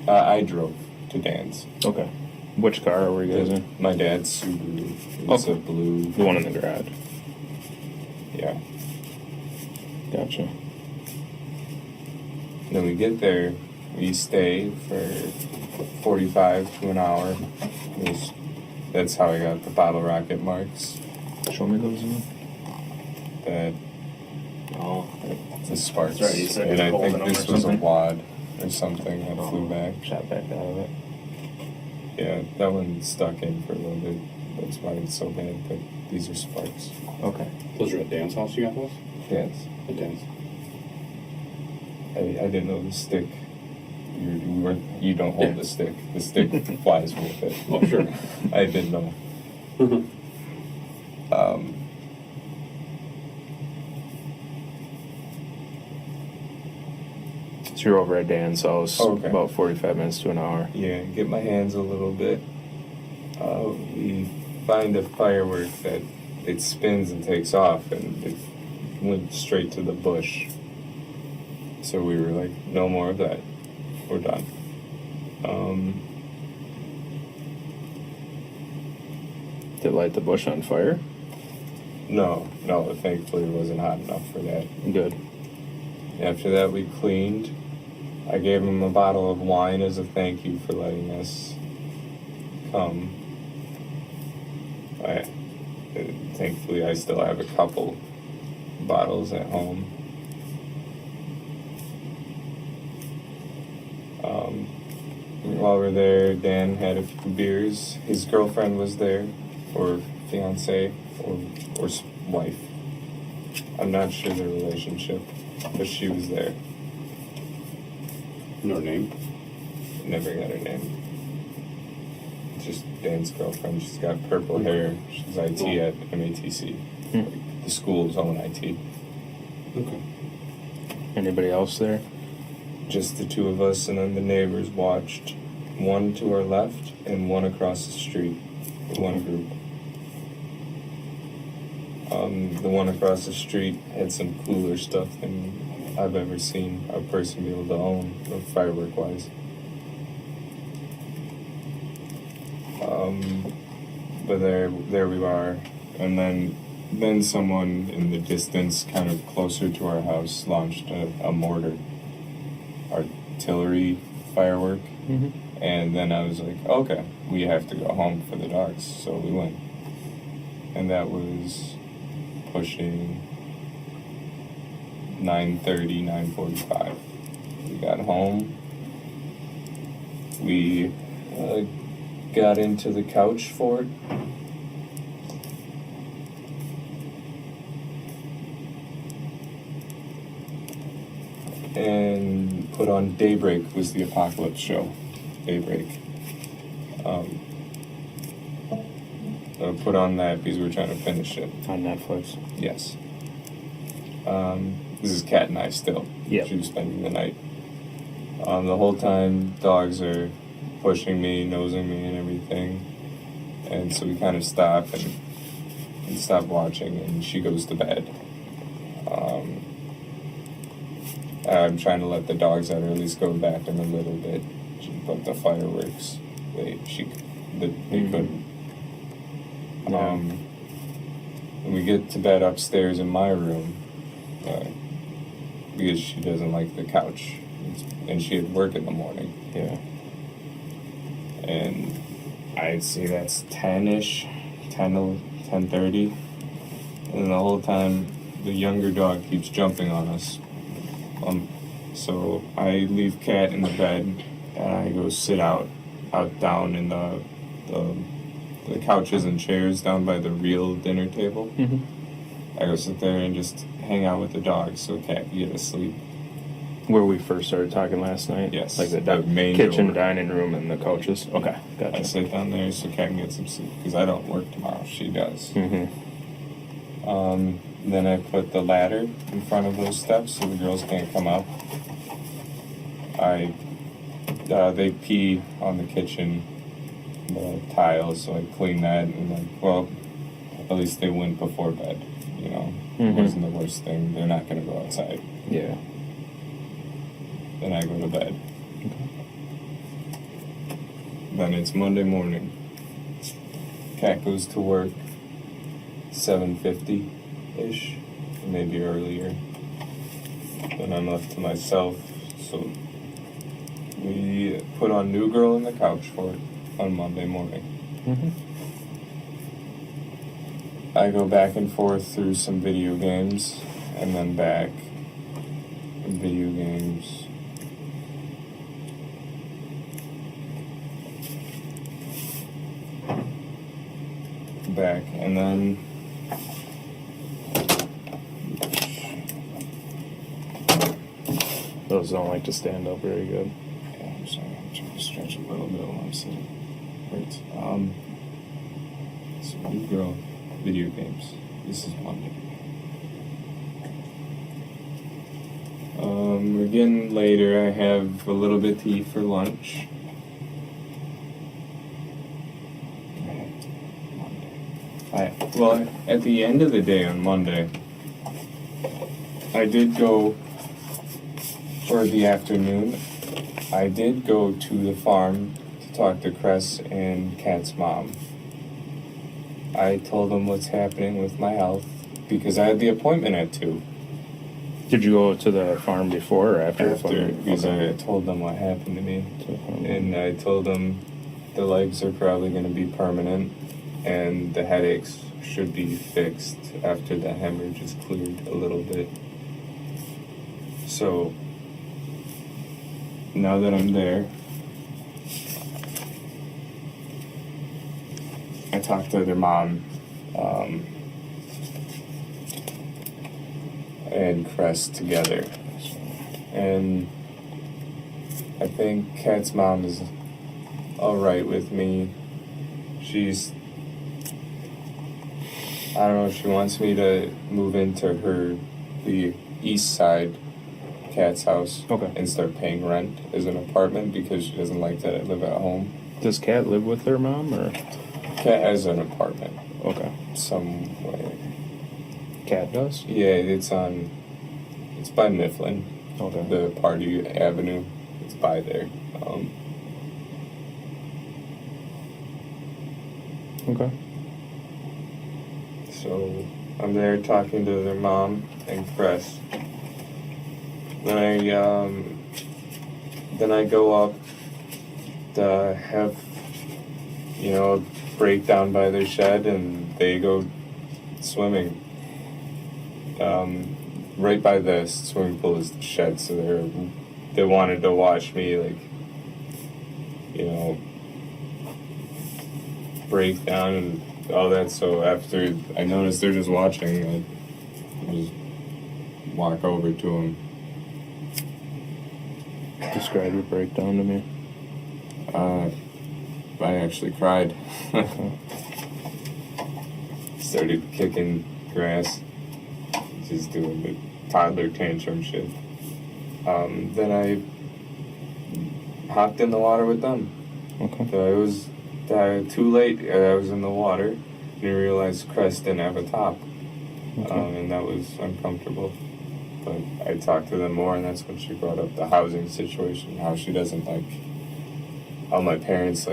Speaker 2: I drove to dance.
Speaker 1: Okay. Which car were you guys in?
Speaker 2: My dad's Subaru. It's
Speaker 1: Okay.
Speaker 2: a blue.
Speaker 1: The one in the garage.
Speaker 2: Yeah.
Speaker 1: Gotcha.
Speaker 2: Then we get there. We stay for 45 to an hour. That's how I got the bottle rocket marks.
Speaker 1: Show me those again.
Speaker 2: That
Speaker 1: Oh.
Speaker 2: the sparks.
Speaker 1: That's right, you said
Speaker 2: And
Speaker 1: you
Speaker 2: I
Speaker 1: pulled
Speaker 2: think
Speaker 1: them
Speaker 2: this
Speaker 1: or
Speaker 2: was
Speaker 1: something.
Speaker 2: a wad or something that flew back.
Speaker 1: Shot back out of it.
Speaker 2: Yeah, that one stuck in for a little bit. That's why it's so bad. But these are sparks.
Speaker 1: Okay.
Speaker 3: Those are at Dan's house you got those?
Speaker 2: Yes.
Speaker 3: At Dan's.
Speaker 2: I didn't know the stick. You don't hold the stick. The stick flies with it.
Speaker 3: Oh, sure.
Speaker 2: I didn't know.
Speaker 1: So you're over at Dan's house
Speaker 2: Okay.
Speaker 1: about 45 minutes to an hour.
Speaker 2: Yeah, get my hands a little bit. We find a firework that it spins and takes off, and it went straight to the bush. So we were like, no more of that. We're done.
Speaker 1: Did it light the bush on fire?
Speaker 2: No, thankfully it wasn't hot enough for that.
Speaker 1: Good.
Speaker 2: After that, we cleaned. I gave him a bottle of wine as a thank you for letting us come. Thankfully, I still have a couple bottles at home. While we're there, Dan had a few beers. His girlfriend was there, or fiance, or wife. I'm not sure the relationship, but she was there.
Speaker 3: No name?
Speaker 2: Never got her name. Just Dan's girlfriend. She's got purple hair. She's IT at MATC. Like, the school's own IT.
Speaker 3: Okay.
Speaker 1: Anybody else there?
Speaker 2: Just the two of us, and then the neighbors watched. One to our left and one across the street. One group. The one across the street had some cooler stuff than I've ever seen a person be able to own, firework wise. But there we are, and then someone in the distance, kind of closer to our house, launched a mortar, artillery firework.
Speaker 1: Mm-hmm.
Speaker 2: And then I was like, okay, we have to go home for the dogs, so we went. And that was pushing 9:30, 9:45. We got home. We got into the couch for it. And put on Daybreak was the apocalypse show. Daybreak. Put on that because we were trying to finish it.
Speaker 1: On Netflix.
Speaker 2: Yes. This is Kat and I still.
Speaker 1: Yep.
Speaker 2: She was spending the night. The whole time, dogs are pushing me, nosing me, and everything. And so we kind of stop and stop watching, and she goes to bed. I'm trying to let the dogs out, or at least go back in a little bit. But the fireworks, they couldn't.
Speaker 1: Yeah.
Speaker 2: And we get to bed upstairs in my room because she doesn't like the couch. And she had work in the morning.
Speaker 1: Yeah.
Speaker 2: And I'd say that's 10-ish, 10:30. And the whole time, the younger dog keeps jumping on us. So I leave Cat in the bed, and I go sit out down in the couches and chairs down by the real dinner table.
Speaker 1: Mm-hmm.
Speaker 2: I go sit there and just hang out with the dog so Cat can get asleep.
Speaker 1: Where we first started talking last night?
Speaker 2: Yes.
Speaker 1: Like the
Speaker 2: main
Speaker 1: kitchen,
Speaker 2: door.
Speaker 1: dining room, and the couches? Okay, gotcha.
Speaker 2: I sit down there so Cat can get some sleep, because I don't work tomorrow. She does.
Speaker 1: Mm-hmm.
Speaker 2: Then I put the ladder in front of those steps so the girls can't come up. They pee on the kitchen, the tiles, so I clean that, and at least they went before bed, It wasn't the worst thing. They're not going to go outside.
Speaker 1: Yeah.
Speaker 2: Then I go to bed.
Speaker 1: Okay.
Speaker 2: Then it's Monday morning. Cat goes to work 7:50-ish, maybe earlier. Then I'm left to myself, so we put on New Girl in the couch for it on Monday morning.
Speaker 1: Mm-hmm.
Speaker 2: I go back and forth through some video games, and then back. Video games. Back, and then
Speaker 1: Those don't like to stand up very good.
Speaker 2: yeah, I'm sorry, I'm trying to stretch a little bit while I'm sitting. Hurts. So New Girl, video games. This is Monday. We're getting later. I have a little bit to eat for lunch. Well, at the end of the day on Monday, I did go for the afternoon. I did go to the farm to talk to Cress and Kat's mom. I told them what's happening with my health because I had the appointment at 2.
Speaker 1: Did you go to the farm before or after?
Speaker 2: After, because I told them what happened to me. And I told them the legs are probably going to be permanent and the headaches should be fixed after the hemorrhage is cleared a little bit. So, now that I'm there, I talked to their mom and Cress together. And I think Kat's mom is alright with me. I don't know if she wants me to move into the east side Kat's house.
Speaker 1: Okay.
Speaker 2: And start paying rent as an apartment because she doesn't like that I live at home.
Speaker 1: Does Kat live with her mom or?
Speaker 2: Kat has an apartment.
Speaker 1: Okay.
Speaker 2: Somewhere.
Speaker 1: Kat does?
Speaker 2: Yeah, it's by Mifflin.
Speaker 1: Okay.
Speaker 2: The Party Avenue. It's by there.
Speaker 1: Okay.
Speaker 2: So I'm there talking to their mom and Cress. Then I go up to have a breakdown by their shed, and they go swimming. Right by the swimming pool is the shed, so they wanted to watch me break down and all that. So after I noticed they're just watching, I just walk over to them.
Speaker 1: Describe your breakdown to me.
Speaker 2: I actually cried. Started kicking grass, just doing the toddler tantrum shit. Then I hopped in the water with them.
Speaker 1: Okay.
Speaker 2: It was too late. I was in the water and I realized Crest didn't have a top.
Speaker 1: Okay.
Speaker 2: And that was uncomfortable. But I talked to them more, and that's when she brought up the housing situation, how she doesn't like how my parents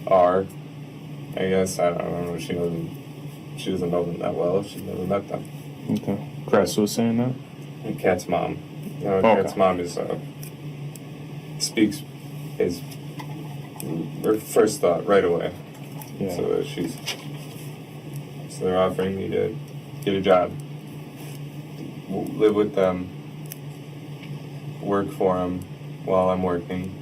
Speaker 2: are. I guess I don't know. She doesn't she doesn't know them that well. She's never met them.
Speaker 1: Okay. Krista was saying that?
Speaker 2: And Kat's mom. No,
Speaker 1: Okay.
Speaker 2: Kat's mom is speaks is her first thought right away.
Speaker 1: Yeah.
Speaker 2: So they're offering me to get a job, live with them, work for them while I'm working,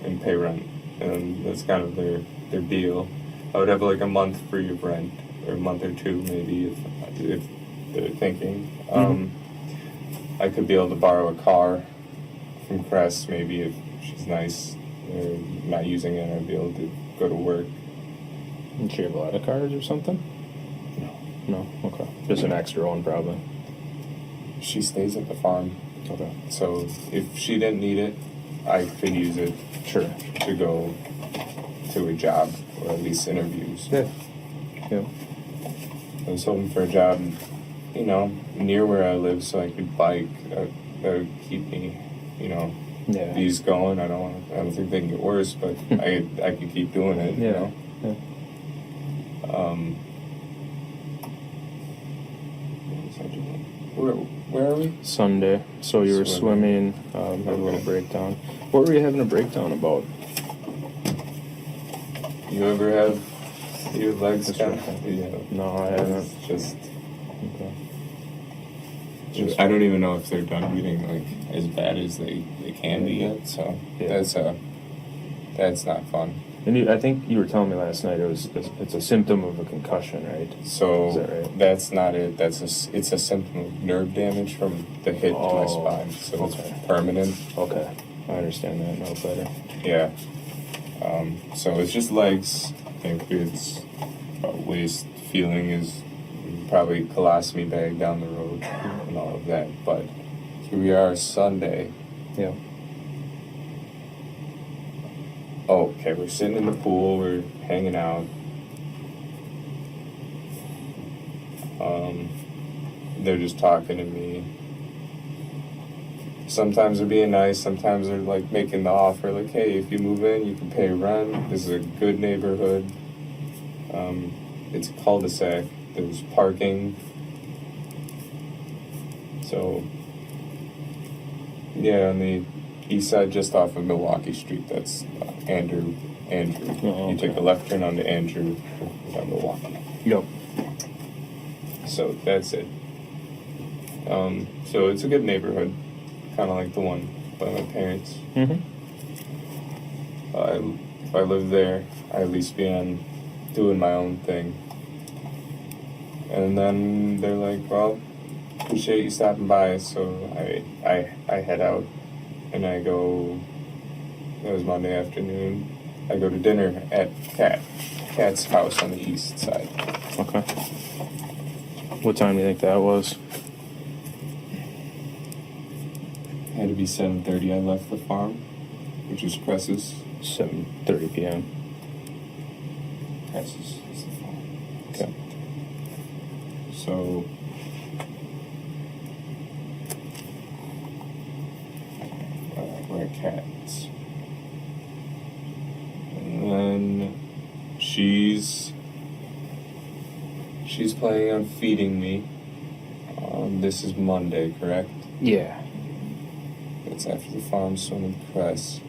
Speaker 2: and pay rent. And that's kind of their deal. I would have like a month free of rent, or a month or two maybe if they're thinking. I could be able to borrow a car from Crest maybe if she's nice or not using it. I'd be able to go to work.
Speaker 1: Did she have a lot of cars or something? No? Okay. Just an extra one, probably.
Speaker 2: She stays at the farm.
Speaker 1: Okay.
Speaker 2: So if she didn't need it, I could use it
Speaker 1: Sure.
Speaker 2: to go to a job or at least interviews.
Speaker 1: Yeah. Yeah.
Speaker 2: I was hoping for a job, near where I live so I could bike. That would keep me,
Speaker 1: Yeah.
Speaker 2: these going. I don't think they can get worse, but I could keep doing it.
Speaker 1: Yeah. Yeah.
Speaker 2: What was I doing? Where are we?
Speaker 1: Sunday. So you were swimming, had a little breakdown. What were you having a breakdown about?
Speaker 2: You ever have your legs
Speaker 1: That's
Speaker 2: kind
Speaker 1: right.
Speaker 2: of? Yeah.
Speaker 1: No, I haven't.
Speaker 2: It's just.
Speaker 1: Okay.
Speaker 2: I don't even know if they're done bleeding like as bad as they can be yet. So
Speaker 1: Yeah.
Speaker 2: that's not fun.
Speaker 1: And I think you were telling me last night it's a symptom of a concussion, right?
Speaker 2: So
Speaker 1: Is that right?
Speaker 2: that's not it. It's a symptom of nerve damage from the hit to my spine. So
Speaker 1: okay.
Speaker 2: it's permanent.
Speaker 1: Okay. I understand that now better.
Speaker 2: Yeah. So it's just legs. I think it's waist feeling is probably colostomy bag down the road and all of that. But here we are Sunday.
Speaker 1: Yeah.
Speaker 2: Oh, okay, we're sitting in the pool, we're hanging out. They're just talking to me. Sometimes they're being nice, sometimes they're like making the offer, like, hey, if you move in, you can pay rent. This is a good neighborhood. It's a cul-de-sac. There's parking. So, yeah, on the east side, just off of Milwaukee Street, that's Andrew.
Speaker 1: Oh, okay.
Speaker 2: You take a left turn onto Andrew down Milwaukee.
Speaker 1: Yep.
Speaker 2: So that's it. So it's a good neighborhood, kind of like the one by my parents.
Speaker 1: Mm-hmm.
Speaker 2: If I lived there, I'd at least be on doing my own thing. And then they're like, well, appreciate you stopping by. So I head out and I go, it was Monday afternoon, I go to dinner at Kat's house on the east side.
Speaker 1: Okay. What time do you think that was?
Speaker 2: It had to be 7:30. I left the farm, which is Cress's.
Speaker 1: 7:30 p.m.
Speaker 2: Cress's is the farm.
Speaker 1: Okay.
Speaker 2: So we're at Kat's. And then she's planning on feeding me. This is Monday, correct?
Speaker 1: Yeah.
Speaker 2: It's after the farm swim with Cress.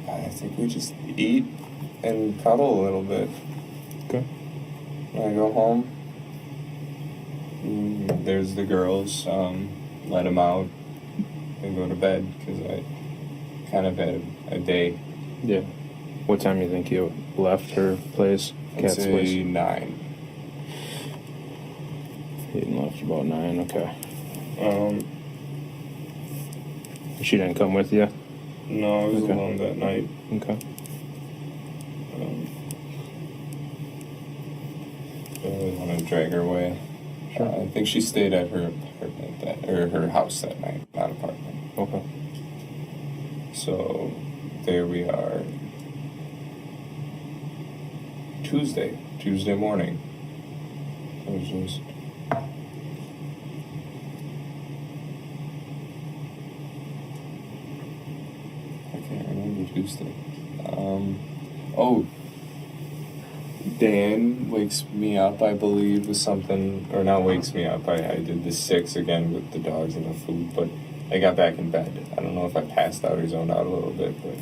Speaker 2: I think we just eat and cuddle a little bit.
Speaker 1: Okay.
Speaker 2: When I go home, there's the girls. Let them out and go to bed because I kind of had a day.
Speaker 1: Yeah. What time do you think you left her place?
Speaker 2: I'd
Speaker 1: Kat's
Speaker 2: say
Speaker 1: place?
Speaker 2: 9.
Speaker 1: You left about 9. Okay. She didn't come with you?
Speaker 2: No, I was
Speaker 1: Okay.
Speaker 2: alone that night.
Speaker 1: Okay.
Speaker 2: I don't really want to drag her away.
Speaker 1: Sure.
Speaker 2: I think she stayed at her apartment or her house that night, not apartment.
Speaker 1: Okay.
Speaker 2: So there we are. Tuesday morning. It was just. I can't remember Tuesday. Dan wakes me up, I believe, with something, or not wakes me up. I did the 6 again with the dogs and the food, but I got back in bed. I don't know if I passed out or zoned out a little bit, but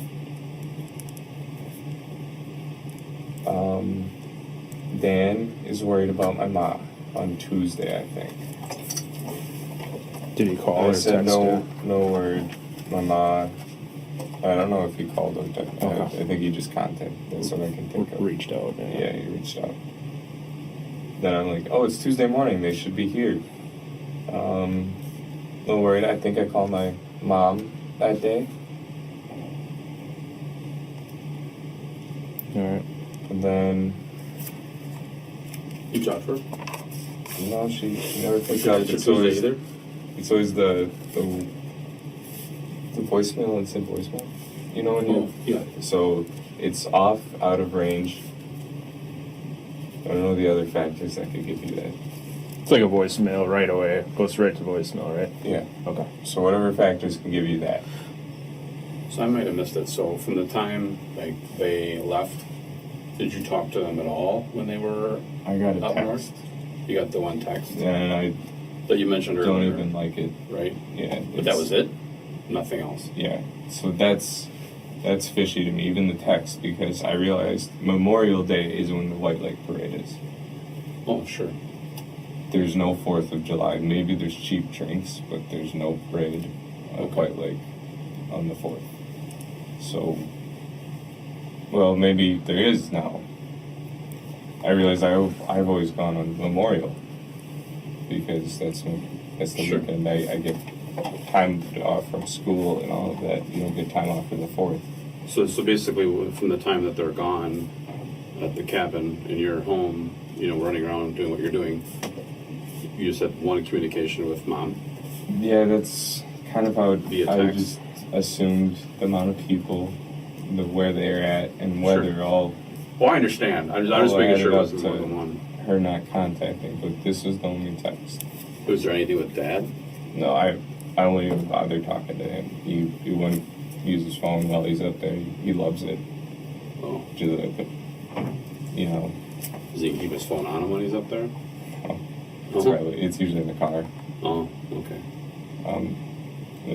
Speaker 2: Dan is worried about my mom on Tuesday, I think.
Speaker 1: Did he call
Speaker 2: I
Speaker 1: or
Speaker 2: said
Speaker 1: text
Speaker 2: no,
Speaker 1: you?
Speaker 2: no word. My mom. I don't know if he called or texted.
Speaker 1: Okay.
Speaker 2: I think he just contacted. That's what I can think of.
Speaker 1: Reached out.
Speaker 2: Yeah, he reached out. Then I'm like, oh, it's Tuesday morning. They should be here. No worried. I think I called my mom that day.
Speaker 1: All right.
Speaker 2: And then,
Speaker 3: You talked to her?
Speaker 2: no, she never picked
Speaker 3: It's
Speaker 2: up.
Speaker 3: your Tuesday either?
Speaker 2: It's always the voicemail, instant voicemail. You know when you...
Speaker 3: Oh, yeah.
Speaker 2: So it's off, out of range. I don't know the other factors that could give you that.
Speaker 1: It's like a voicemail right away. Goes right to voicemail, right?
Speaker 2: Yeah.
Speaker 1: Okay.
Speaker 2: So whatever factors can give you that.
Speaker 3: So I might have missed it. So from the time like they left, did you talk to them at all when they were
Speaker 2: I got a
Speaker 3: up
Speaker 2: text.
Speaker 3: north? You got the one text
Speaker 2: And I
Speaker 3: that you mentioned earlier.
Speaker 2: don't even like it.
Speaker 3: Right?
Speaker 2: Yeah.
Speaker 3: But that was it? Nothing else?
Speaker 2: Yeah. So that's fishy to me, even the text, because I realized Memorial Day is when the White Lake Parade is.
Speaker 3: Oh, sure.
Speaker 2: There's no 4th of July. Maybe there's cheap drinks, but there's no parade at
Speaker 3: Okay.
Speaker 2: White Lake on the 4th. So, well, maybe there is now. I realize I've always gone on Memorial because that's the
Speaker 3: Sure.
Speaker 2: weekend I get time off from school and all of that. You don't get time off for the 4th.
Speaker 3: So basically, from the time that they're gone at the cabin and you're home, running around doing what you're doing, you just had one communication with mom.
Speaker 2: Yeah, that's kind of how
Speaker 3: Via
Speaker 2: I
Speaker 3: text?
Speaker 2: just assumed the amount of people, where they're at, and whether
Speaker 3: Sure.
Speaker 2: all
Speaker 3: Well, I understand. I'm just
Speaker 2: Oh,
Speaker 3: making
Speaker 2: added
Speaker 3: sure it
Speaker 2: up
Speaker 3: wasn't
Speaker 2: to-
Speaker 3: more than one.
Speaker 2: her not contacting. But this was the only text.
Speaker 3: Was there anything with Dad?
Speaker 2: No, I wouldn't even bother talking to him. He wouldn't use his phone while he's up there. He loves it.
Speaker 3: Oh,
Speaker 2: Just you know,
Speaker 3: does he keep his phone on him when he's up there?
Speaker 2: it's,
Speaker 3: Uh-huh.
Speaker 2: it's usually in the car.
Speaker 3: Oh, okay.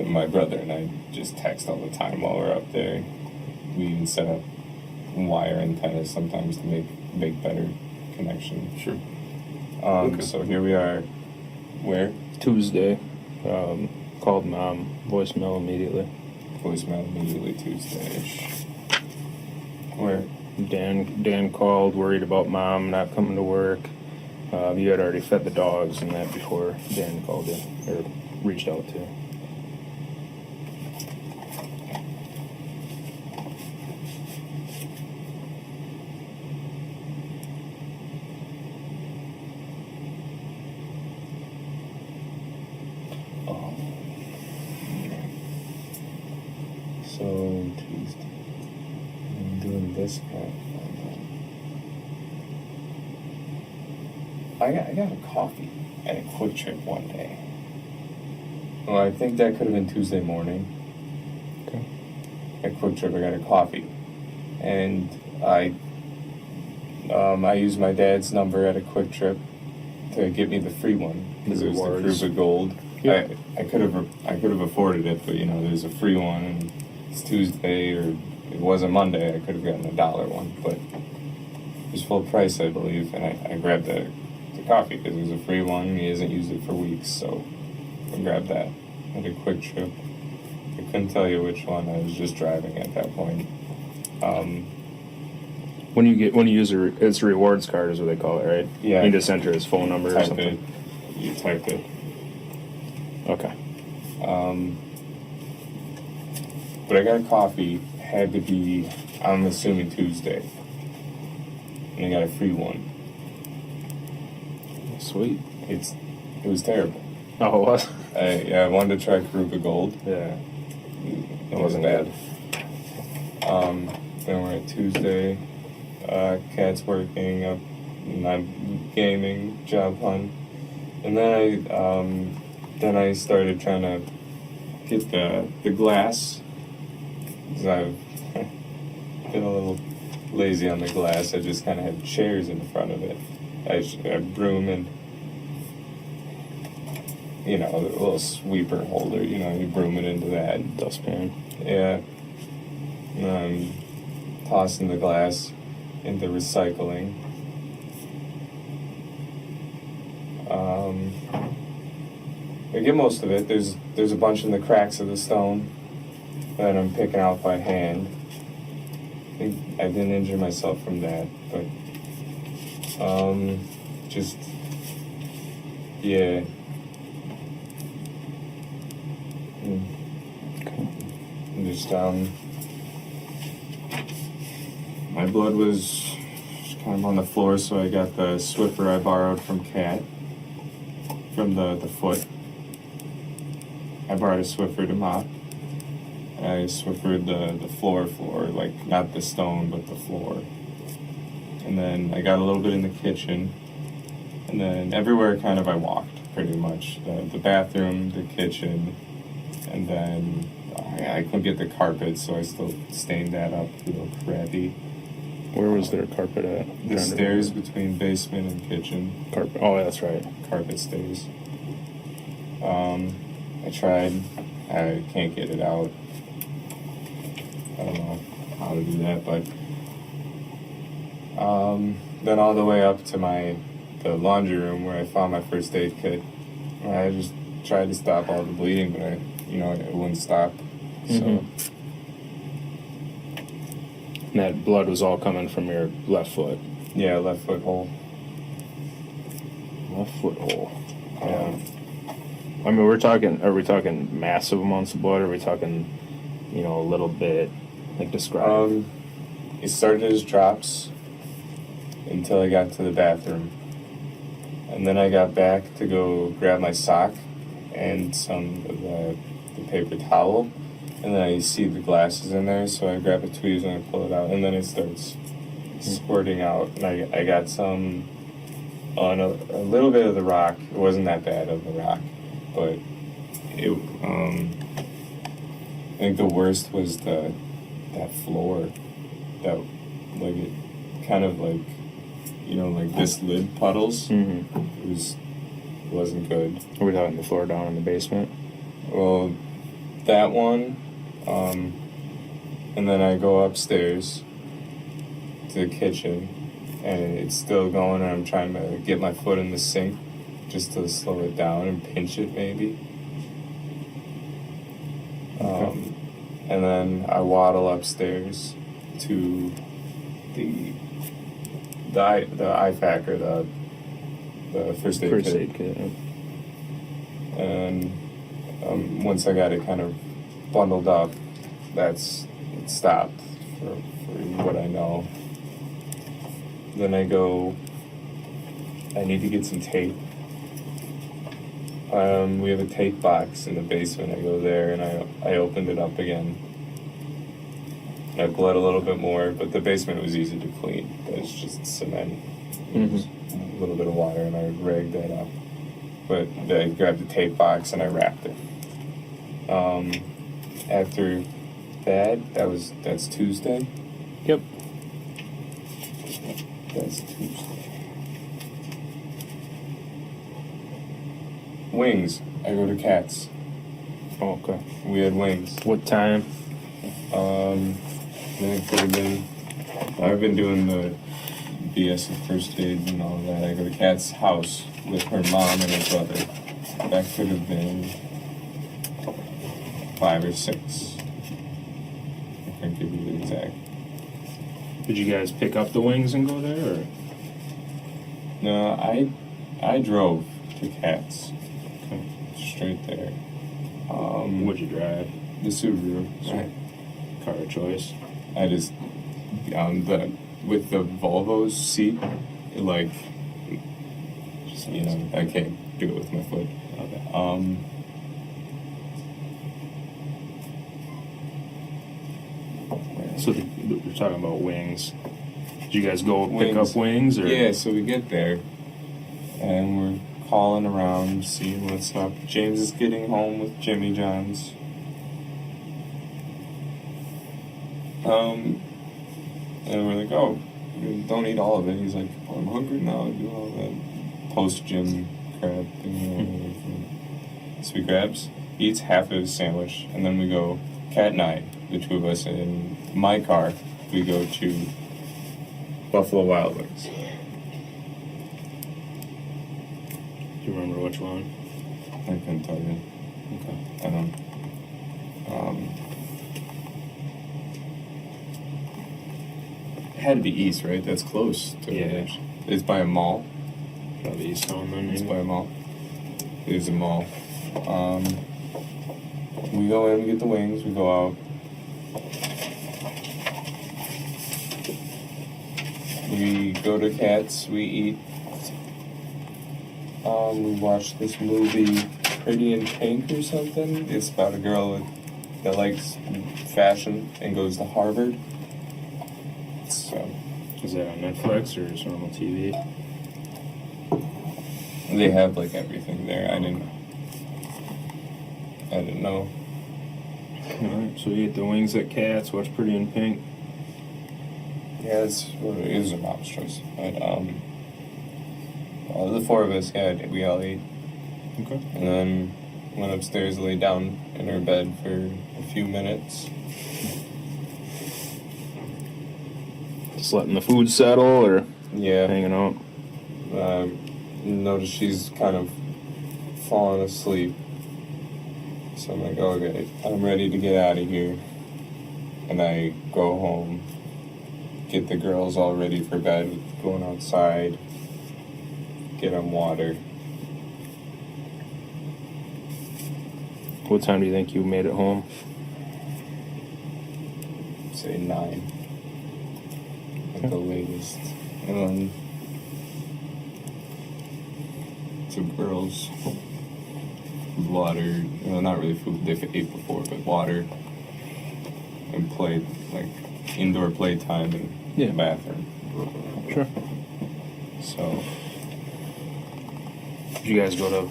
Speaker 2: My brother and I just text all the time while we're up there. We even set up wire antennas sometimes to make better connection.
Speaker 3: Sure. Okay.
Speaker 2: So here we are. Where?
Speaker 1: Tuesday. Called mom. Voicemail immediately.
Speaker 2: Voicemail immediately Tuesday-ish. Where?
Speaker 1: Dan called, worried about mom not coming to work. You had already fed the dogs and that before Dan called you or reached out to you.
Speaker 2: Oh. So Tuesday. I'm doing this crap. I got a coffee at a Quick Trip one day. Well, I think that could have been Tuesday morning.
Speaker 1: Okay.
Speaker 2: At Quick Trip, I got a coffee, and I used my dad's number at a Quick Trip to get me the free one because it was the
Speaker 1: Rewards.
Speaker 2: Cruiser Gold.
Speaker 1: Yeah.
Speaker 2: I could have afforded it, but there's a free one, and it's Tuesday, or it wasn't Monday. I could have gotten $1 one, but it was full price, I believe, and I grabbed the coffee because it was a free one. He hasn't used it for weeks, so I grabbed that at a Quick Trip. I couldn't tell you which one. I was just driving at that point.
Speaker 1: When you use it's a rewards card is what they call it, right?
Speaker 2: Yeah.
Speaker 1: You just enter his phone number or
Speaker 2: Type
Speaker 1: something.
Speaker 2: it. You type it.
Speaker 1: Okay.
Speaker 2: But I got a coffee. Had to be, I'm assuming, Tuesday. And I got a free one.
Speaker 1: Sweet.
Speaker 2: It was terrible.
Speaker 1: Oh, it was?
Speaker 2: I wanted to try Karuba Gold.
Speaker 1: Yeah.
Speaker 2: It wasn't bad. Then we're at Tuesday. Cat's working. I'm gaming. Job hunt. And then I started trying to get the glass. 'Cause I've been a little lazy on the glass. I just kind of had chairs in front of it. I broom and, you know, the little sweeper holder, you know, you broom it into that.
Speaker 1: Dustpan.
Speaker 2: Yeah. Tossing the glass into recycling. I get most of it. There's a bunch in the cracks of the stone that I'm picking out by hand. I think I didn't injure myself from that, but just yeah. Just my blood was kind of on the floor, so I got the Swiffer I borrowed from Kat, from the foot. I borrowed a Swiffer to mop. I Swiffered the floor, like not the stone, but the floor. And then I got a little bit in the kitchen. And then everywhere kind of I walked, pretty much. The bathroom, the kitchen, and then I couldn't get the carpet, so I still stained that up a little crappy.
Speaker 1: Where was their carpet at?
Speaker 2: The stairs between basement and kitchen.
Speaker 1: Carpet. Oh, that's right.
Speaker 2: Carpet stairs. I tried. I can't get it out. I don't know how to do that, but then all the way up to the laundry room where I found my first aid kit. I just tried to stop all the bleeding, but it wouldn't stop. So.
Speaker 1: And that blood was all coming from your left foot.
Speaker 2: Yeah, left foot hole.
Speaker 1: Left foot hole.
Speaker 2: Yeah.
Speaker 1: I mean, are we talking massive amounts of blood, or are we talking, a little bit, like describe?
Speaker 2: It started as drops until I got to the bathroom. And then I got back to go grab my sock and some of the paper towel. And then I see the glasses in there, so I grab a tweezers and I pull it out, and then it starts squirting out. And I got some on a little bit of the rock. It wasn't that bad of the rock, but it. I think the worst was that floor, that like it kind of like, like this lid puddles.
Speaker 1: Mm-hmm.
Speaker 2: It wasn't good.
Speaker 1: Are we talking the floor down in the basement?
Speaker 2: Well, that one. And then I go upstairs to the kitchen, and it's still going, and I'm trying to get my foot in the sink just to slow it down and pinch it maybe.
Speaker 1: Okay.
Speaker 2: And then I waddle upstairs to the IFAC, or the first aid kit. And once I got it kind of bundled up, it stopped for what I know. Then I need to get some tape. We have a tape box in the basement. I go there and I opened it up again. I bled a little bit more, but the basement was easy to clean. It's just cement.
Speaker 1: Mm-hmm.
Speaker 2: A little bit of water, and I ragged that up. But I grabbed the tape box and I wrapped it. After that's Tuesday?
Speaker 1: Yep.
Speaker 2: That's Tuesday. Wings. I go to Cats.
Speaker 1: Oh, okay.
Speaker 2: We had wings.
Speaker 1: What time?
Speaker 2: It could have been. I've been doing the BS of first aid and all that. I go to Kat's house with her mom and her brother. That could have been 5 or 6. I can't give you the exact.
Speaker 1: Did you guys pick up the wings and go there, or?
Speaker 2: No, I drove to Kat's.
Speaker 1: Okay.
Speaker 2: Straight there.
Speaker 1: What'd you drive?
Speaker 2: The Subaru. Right.
Speaker 1: Car of choice.
Speaker 2: I just with the Volvo's seat, it like, I can't do it with my foot.
Speaker 1: Okay. So you're talking about wings. Did you guys go pick up wings, or?
Speaker 2: Yeah, so we get there, and we're calling around, seeing what's up. James is getting home with Jimmy John's. And we're like, oh, don't eat all of it. He's like, oh, I'm hungry now. I do all that post-gym crap thing. So he grabs, eats half of his sandwich, and then we go, cat and I, the two of us, in my car, we go to Buffalo Wild Wings.
Speaker 1: Do you remember which one?
Speaker 2: I couldn't tell you.
Speaker 1: Okay.
Speaker 2: I don't. It had to be east, right? That's close to
Speaker 1: Yeah.
Speaker 2: the edge. It's by a mall.
Speaker 1: Probably East Town then,
Speaker 2: It's
Speaker 1: maybe.
Speaker 2: by a mall. It is a mall. We go in, we get the wings, we go out. We go to Cats, we eat. We watch this movie, Pretty in Pink or something. It's about a girl that likes fashion and goes to Harvard. So
Speaker 1: Is that on Netflix or just normal TV?
Speaker 2: they have like everything there. I didn't know.
Speaker 1: Alright, so we ate the wings at Cats, watch Pretty in Pink.
Speaker 2: Yeah, it was a mom's choice. But the four of us, yeah, we all ate.
Speaker 1: Okay.
Speaker 2: And then went upstairs, laid down in her bed for a few minutes.
Speaker 1: Just letting the food settle or
Speaker 2: Yeah.
Speaker 1: hanging out?
Speaker 2: Noticed she's kind of falling asleep. So I'm like, okay, I'm ready to get out of here. And I go home, get the girls all ready for bed, going outside, get them water.
Speaker 1: What time do you think you made it home?
Speaker 2: Say 9 at the latest. And then some girls, water, well, not really food, they ate before, but water and play, like indoor playtime in the bathroom.
Speaker 1: Sure.
Speaker 2: So,
Speaker 1: Did you guys go to...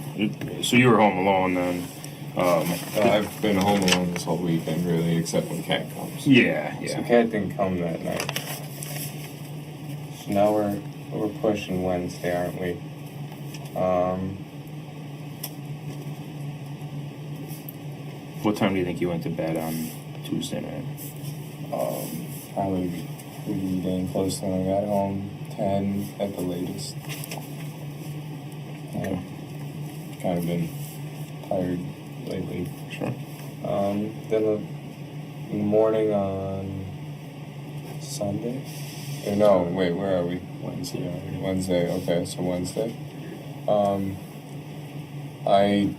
Speaker 1: So you were home alone then?
Speaker 2: I've been home alone this whole weekend, really, except when Kat comes.
Speaker 1: Yeah,
Speaker 2: So
Speaker 1: yeah.
Speaker 2: Kat didn't come that night. So now we're pushing Wednesday, aren't we?
Speaker 1: What time do you think you went to bed on Tuesday night?
Speaker 2: Probably pretty dang close when I got home. 10 at the latest.
Speaker 1: Okay.
Speaker 2: Kind of been tired lately.
Speaker 1: Sure.
Speaker 2: Then the morning on Sunday? Or no, wait, where are we?
Speaker 1: Wednesday already.
Speaker 2: Wednesday, okay, so Wednesday. I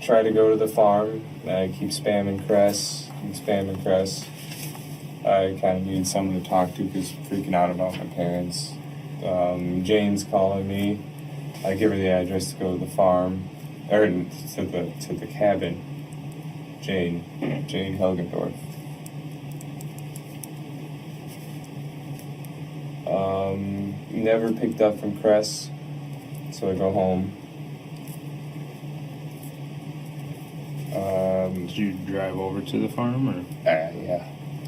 Speaker 2: try to go to the farm, and I keep spamming Cress. I kind of need someone to talk to because I'm freaking out about my parents. Jane's calling me. I give her the address to go to the farm, or to the cabin. Jane Helgendorf. Never picked up from Cress, so I go home.
Speaker 1: Did you drive over to the farm or?
Speaker 2: Yeah.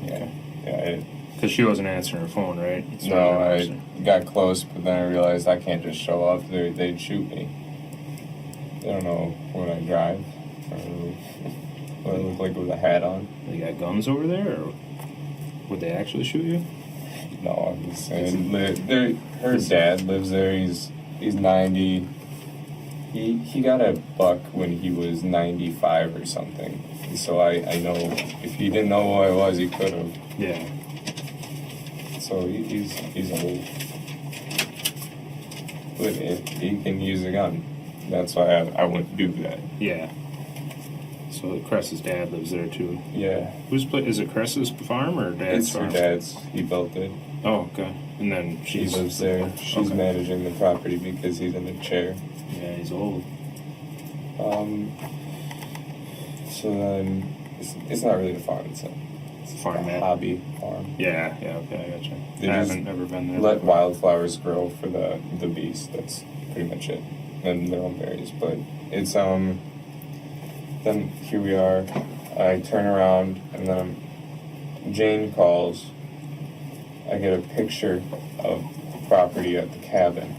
Speaker 1: Okay.
Speaker 2: Yeah,
Speaker 1: Because she wasn't answering her phone, right? As far
Speaker 2: no,
Speaker 1: as
Speaker 2: I
Speaker 1: know.
Speaker 2: got close, but then I realized I can't just show up. They'd shoot me. They don't know what I drive or what I look like with a hat on.
Speaker 1: They got guns over there, or would they actually shoot you?
Speaker 2: No, I'm just saying. Her dad lives there. He's 90. He got a buck when he was 95 or something. And so I know if he didn't know who I was, he could have.
Speaker 1: Yeah.
Speaker 2: So he's old. But he can use a gun. That's why I wouldn't do that.
Speaker 1: Yeah. So Cress's dad lives there too.
Speaker 2: Yeah.
Speaker 1: Is it Cress's farm or dad's
Speaker 2: It's
Speaker 1: farm?
Speaker 2: her dad's. He built it.
Speaker 1: Oh, okay. And then
Speaker 2: She lives there. She's
Speaker 1: okay.
Speaker 2: managing the property because he's in a chair.
Speaker 1: Yeah, he's old.
Speaker 2: So then it's not really a farm. It's a
Speaker 1: Farmette.
Speaker 2: hobby farm.
Speaker 1: Yeah, okay, I gotcha.
Speaker 2: They
Speaker 1: I
Speaker 2: just
Speaker 1: haven't ever been there.
Speaker 2: Let wildflowers grow for the bees. That's pretty much it. And their own berries. But it's then here we are. I turn around and then Jane calls I get a picture of the property at the cabin.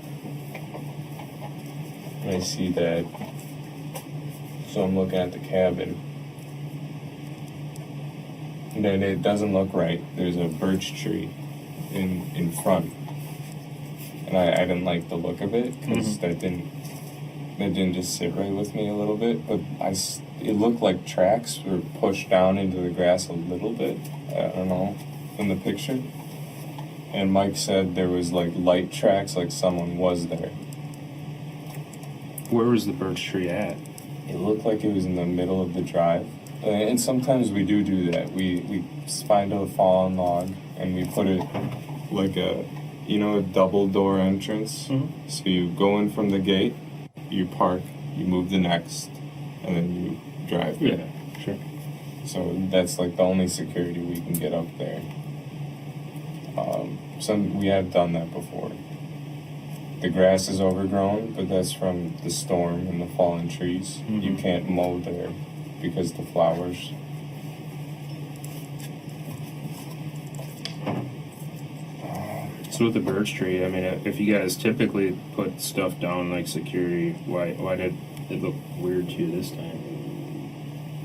Speaker 2: And I see that. So I'm looking at the cabin. And then it doesn't look right. There's a birch tree in front. And I didn't like the look of it because that didn't just sit right with me a little bit. But it looked like tracks were pushed down into the grass a little bit. I don't know, in the picture. And Mike said there was like light tracks, like someone was there.
Speaker 1: Where was the birch tree at?
Speaker 2: It looked like it was in the middle of the drive. And sometimes we do that. We find a fallen log and we put it like a double door entrance.
Speaker 1: Mm-hmm.
Speaker 2: So you go in from the gate, you park, you move the next, and then you drive.
Speaker 1: Yeah, sure.
Speaker 2: So that's like the only security we can get up there. We have done that before. The grass is overgrown, but that's from the storm and the fallen trees.
Speaker 1: Mm-hmm.
Speaker 2: You can't mow there because the flowers.
Speaker 1: So with the birch tree, I mean, if you guys typically put stuff down like security, why did it look weird to you this time?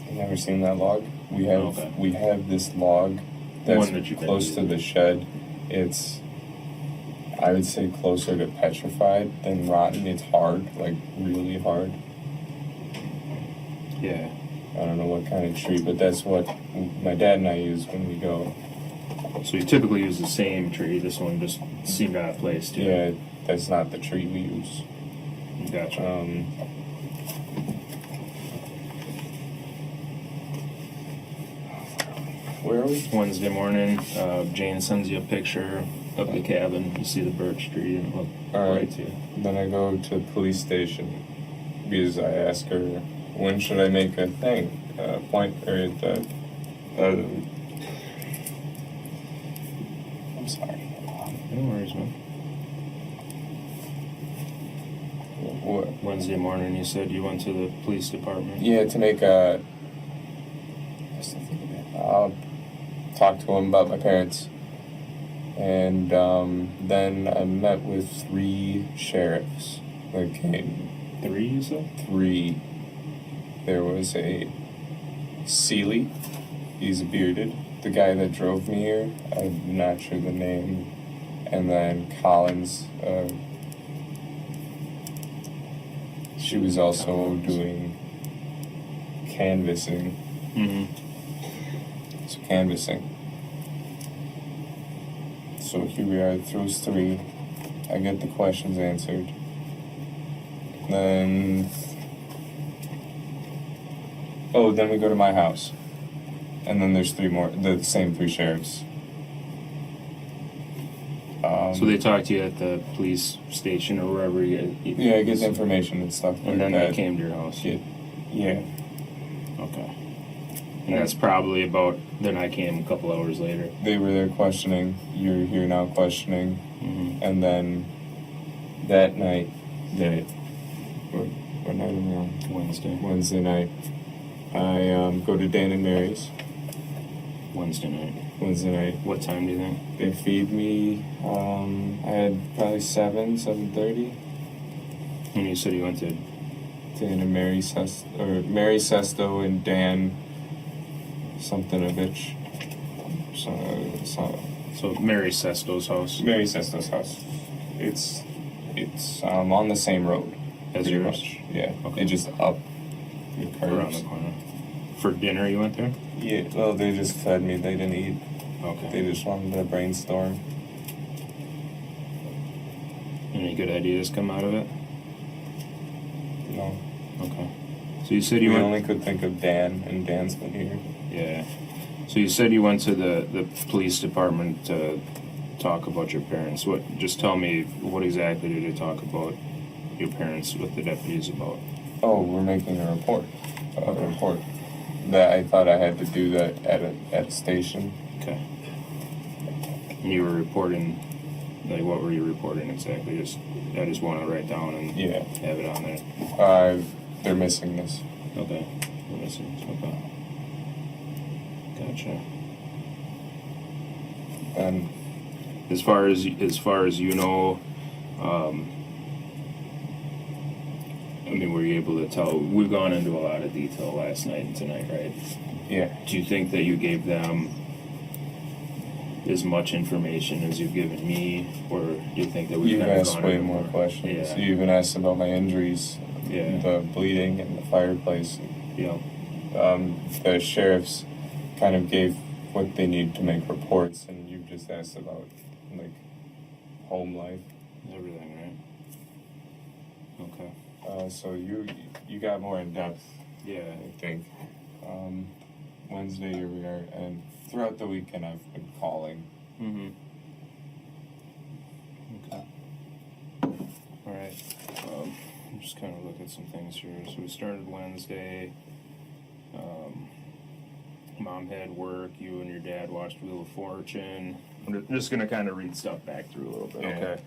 Speaker 2: I've never seen that log. We have this log that's
Speaker 1: One that you've been
Speaker 2: close to
Speaker 1: using.
Speaker 2: the shed. It's, I would say, closer to petrified than rotten. It's hard, like really hard.
Speaker 1: Yeah.
Speaker 2: I don't know what kind of tree, but that's what my dad and I use when we go.
Speaker 1: So you typically use the same tree. This one just seemed out of place too.
Speaker 2: Yeah, that's not the tree we use.
Speaker 1: Gotcha.
Speaker 2: Where are we?
Speaker 1: Wednesday morning, Jane sends you a picture of the cabin. You see the birch tree and look
Speaker 2: All
Speaker 1: right
Speaker 2: right.
Speaker 1: to you.
Speaker 2: Then I go to the police station because I ask her, when should I make a thing? I'm sorry.
Speaker 1: No worries, man.
Speaker 2: What?
Speaker 1: Wednesday morning, you said you went to the police department.
Speaker 2: Yeah, to make a. I'll talk to him about my parents. And then I met with 3 sheriffs that came.
Speaker 1: 3, you said?
Speaker 2: 3. There was a Seeley. He's bearded. The guy that drove me here, I'm not sure the name. And then Collins. She was also doing canvassing.
Speaker 1: Mm-hmm.
Speaker 2: So canvassing. So here we are, those 3. I get the questions answered. Then we go to my house. And then there's 3 more, the same 3 sheriffs.
Speaker 1: So they talked to you at the police station or wherever you
Speaker 2: Yeah, I get the information and stuff like
Speaker 1: and then
Speaker 2: that.
Speaker 1: they came to your house.
Speaker 2: Yeah.
Speaker 1: Okay. And that's probably about, then I came a couple hours later.
Speaker 2: They were there questioning. You're here now questioning.
Speaker 1: Mm-hmm.
Speaker 2: And then that night, what night are we on? Wednesday night. I go to Dan and Mary's.
Speaker 1: Wednesday night. What time do you think?
Speaker 2: They feed me. I had probably 7:30.
Speaker 1: And you said you went to
Speaker 2: Dan and Mary Sesto and Dan something-a-bitch.
Speaker 1: so Mary Sesto's house
Speaker 2: Mary Sesto's house. It's on the same road.
Speaker 1: as
Speaker 2: pretty
Speaker 1: yours?
Speaker 2: much. Yeah.
Speaker 1: Okay.
Speaker 2: It's just up the
Speaker 1: Around the
Speaker 2: curves.
Speaker 1: corner. For dinner you went there?
Speaker 2: Yeah. Well, they just fed me. They didn't eat.
Speaker 1: Okay.
Speaker 2: They just wanted to brainstorm.
Speaker 1: Any good ideas come out of it?
Speaker 2: No.
Speaker 1: Okay. So you said
Speaker 2: We
Speaker 1: you went.
Speaker 2: only could think of Dan, and Dan's been here.
Speaker 1: Yeah. So you said you went to the police department to talk about your parents. Just tell me, what exactly did you talk about your parents with the deputies about?
Speaker 2: Oh, we're making a report. That I thought I had to do that at a station.
Speaker 1: Okay. And you were reporting, like, what were you reporting exactly? I just want to write down and
Speaker 2: Yeah.
Speaker 1: have it on there.
Speaker 2: They're missing this.
Speaker 1: Okay. Okay. Gotcha.
Speaker 2: And
Speaker 1: As far as you know, I mean, were you able to tell? We've gone into a lot of detail last night and tonight, right?
Speaker 2: Yeah.
Speaker 1: Do you think that you gave them as much information as you've given me, or do you think that we've
Speaker 2: You've
Speaker 1: kind of
Speaker 2: asked
Speaker 1: gone
Speaker 2: way
Speaker 1: into
Speaker 2: more questions.
Speaker 1: Yeah.
Speaker 2: You even asked about my injuries,
Speaker 1: Yeah.
Speaker 2: the bleeding and the fireplace.
Speaker 1: Yeah.
Speaker 2: The sheriffs kind of gave what they need to make reports, and you just asked about like home life.
Speaker 1: Everything, right? Okay.
Speaker 2: So you got more in depth,
Speaker 1: Yeah.
Speaker 2: I think. Wednesday here we are, and throughout the weekend I've been calling.
Speaker 1: Mm-hmm. Okay. All right. I'm just kind of looking at some things here. So we started Wednesday. Mom had work. You and your dad watched Wheel of Fortune. I'm just gonna kind of read stuff back through a little bit,
Speaker 2: Yeah.
Speaker 1: okay?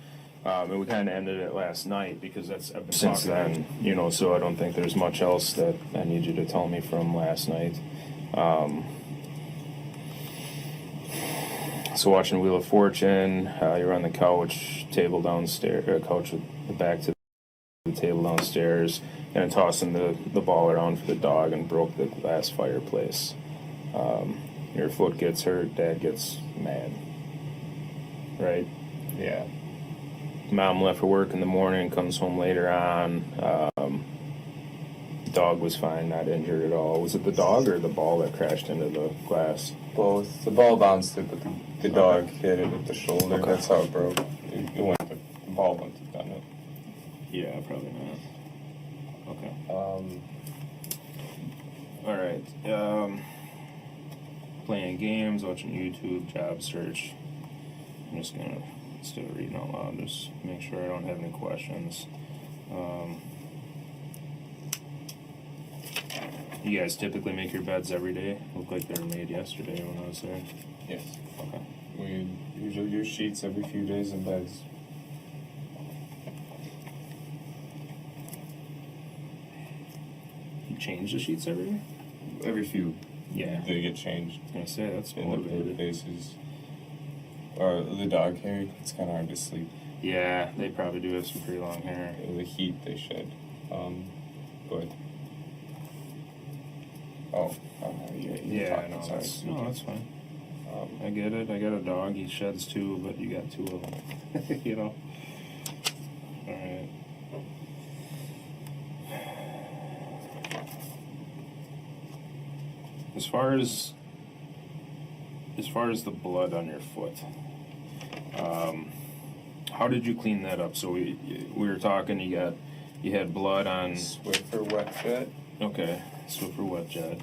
Speaker 1: And we kind of ended it last night because I've been since then, so I don't think there's much else that I need you to tell me from last night. So watching Wheel of Fortune, you're on the couch, table downstairs, couch with the back to the table downstairs, and tossing the ball around for the dog and broke the glass fireplace. Your foot gets hurt, Dad gets mad. Right?
Speaker 2: Yeah.
Speaker 1: Mom left for work in the morning, comes home later on. Dog was fine, not injured at all. Was it the dog or the ball that crashed into the glass?
Speaker 2: Both. The ball bounced it, but the dog hit it at the shoulder.
Speaker 1: Okay.
Speaker 2: That's how it broke. The ball wouldn't have done it.
Speaker 1: Yeah, probably not. Okay. All right. Playing games, watching YouTube, job search. I'm just gonna, instead of reading out loud, just make sure I don't have any questions. You guys typically make your beds every day? Looked like they were made yesterday when I was there.
Speaker 2: Yes.
Speaker 1: Okay.
Speaker 2: We usually use sheets every few days and beds.
Speaker 1: You change the sheets every day?
Speaker 2: Every few,
Speaker 1: Yeah.
Speaker 2: they get changed
Speaker 1: I was gonna say, that's
Speaker 2: in the
Speaker 1: motivated.
Speaker 2: bases. Or the dog hair, it's kind of hard to sleep.
Speaker 1: Yeah, they probably do have some pretty long hair.
Speaker 2: The heat they shed. But
Speaker 1: Yeah, I know. That's fine. I get it. I got a dog. He sheds too, but you got two of them. All right. As far as the blood on your foot, how did you clean that up? So we were talking. You had blood on.
Speaker 2: Swiffer wet jet.
Speaker 1: Okay, Swiffer wet jet.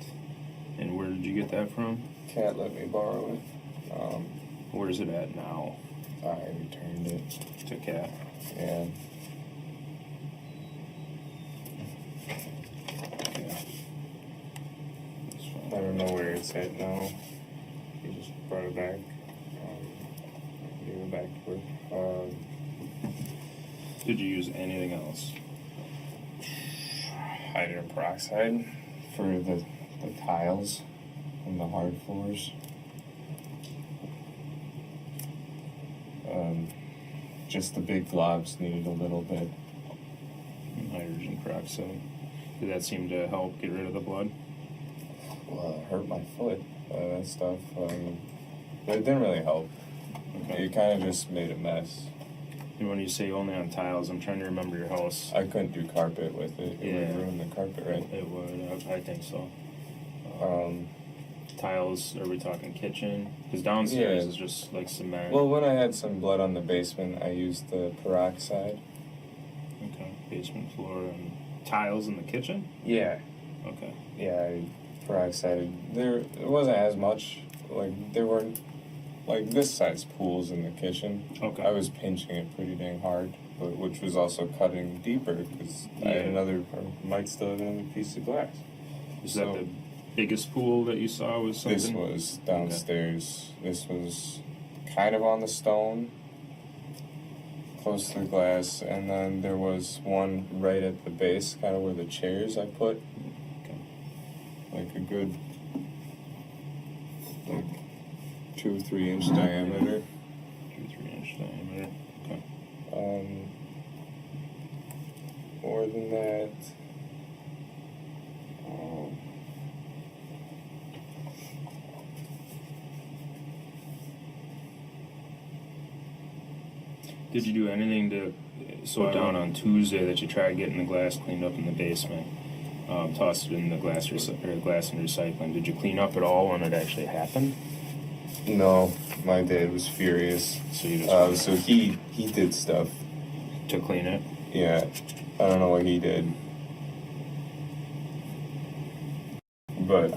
Speaker 1: And where did you get that from?
Speaker 2: Cat let me borrow it.
Speaker 1: Where's it at now?
Speaker 2: I returned it.
Speaker 1: To Cat.
Speaker 2: Yeah.
Speaker 1: Okay. That's fine.
Speaker 2: I don't know where it's at now. He just brought it back. Gave it back to her.
Speaker 1: Did you use anything else?
Speaker 2: Hydrogen peroxide for the tiles on the hard floors. Just the big globs needed a little bit.
Speaker 1: Hydrogen peroxide. Did that seem to help get rid of the blood?
Speaker 2: Well, it hurt my foot. That stuff. But it didn't really help.
Speaker 1: Okay.
Speaker 2: It kind of just made a mess.
Speaker 1: And when you say only on tiles, I'm trying to remember your house.
Speaker 2: I couldn't do carpet with it. It
Speaker 1: Yeah.
Speaker 2: would ruin the carpet, right?
Speaker 1: It would. I think so.
Speaker 2: Um,
Speaker 1: Tiles, are we talking kitchen? Because downstairs
Speaker 2: Yeah.
Speaker 1: is just like cement.
Speaker 2: well, when I had some blood on the basement, I used the peroxide.
Speaker 1: Okay. Basement floor and tiles in the kitchen?
Speaker 2: Yeah.
Speaker 1: Okay.
Speaker 2: Yeah, I peroxided. There wasn't as much. Like, there weren't, like, this size pools in the kitchen.
Speaker 1: Okay.
Speaker 2: I was pinching it pretty dang hard, but which was also cutting deeper because I had
Speaker 1: Yeah.
Speaker 2: another, or might still have another piece of glass.
Speaker 1: Is
Speaker 2: So-
Speaker 1: that the biggest pool that you saw was something?
Speaker 2: This was downstairs. This was kind of on the stone, close to the glass, and then there was one right at the base, kind of where the chairs I put.
Speaker 1: Okay.
Speaker 2: Like a good, like 2 or 3 inch diameter.
Speaker 1: 2 or 3 diameter. Okay.
Speaker 2: More than that,
Speaker 1: Did you do anything to, so down on Tuesday that you tried getting the glass cleaned up in the basement, tossed it in the glass and recycling? Did you clean up at all when it actually happened?
Speaker 2: no, my dad was furious.
Speaker 1: So you just
Speaker 2: So he did stuff.
Speaker 1: to clean it?
Speaker 2: Yeah, I don't know what he did, but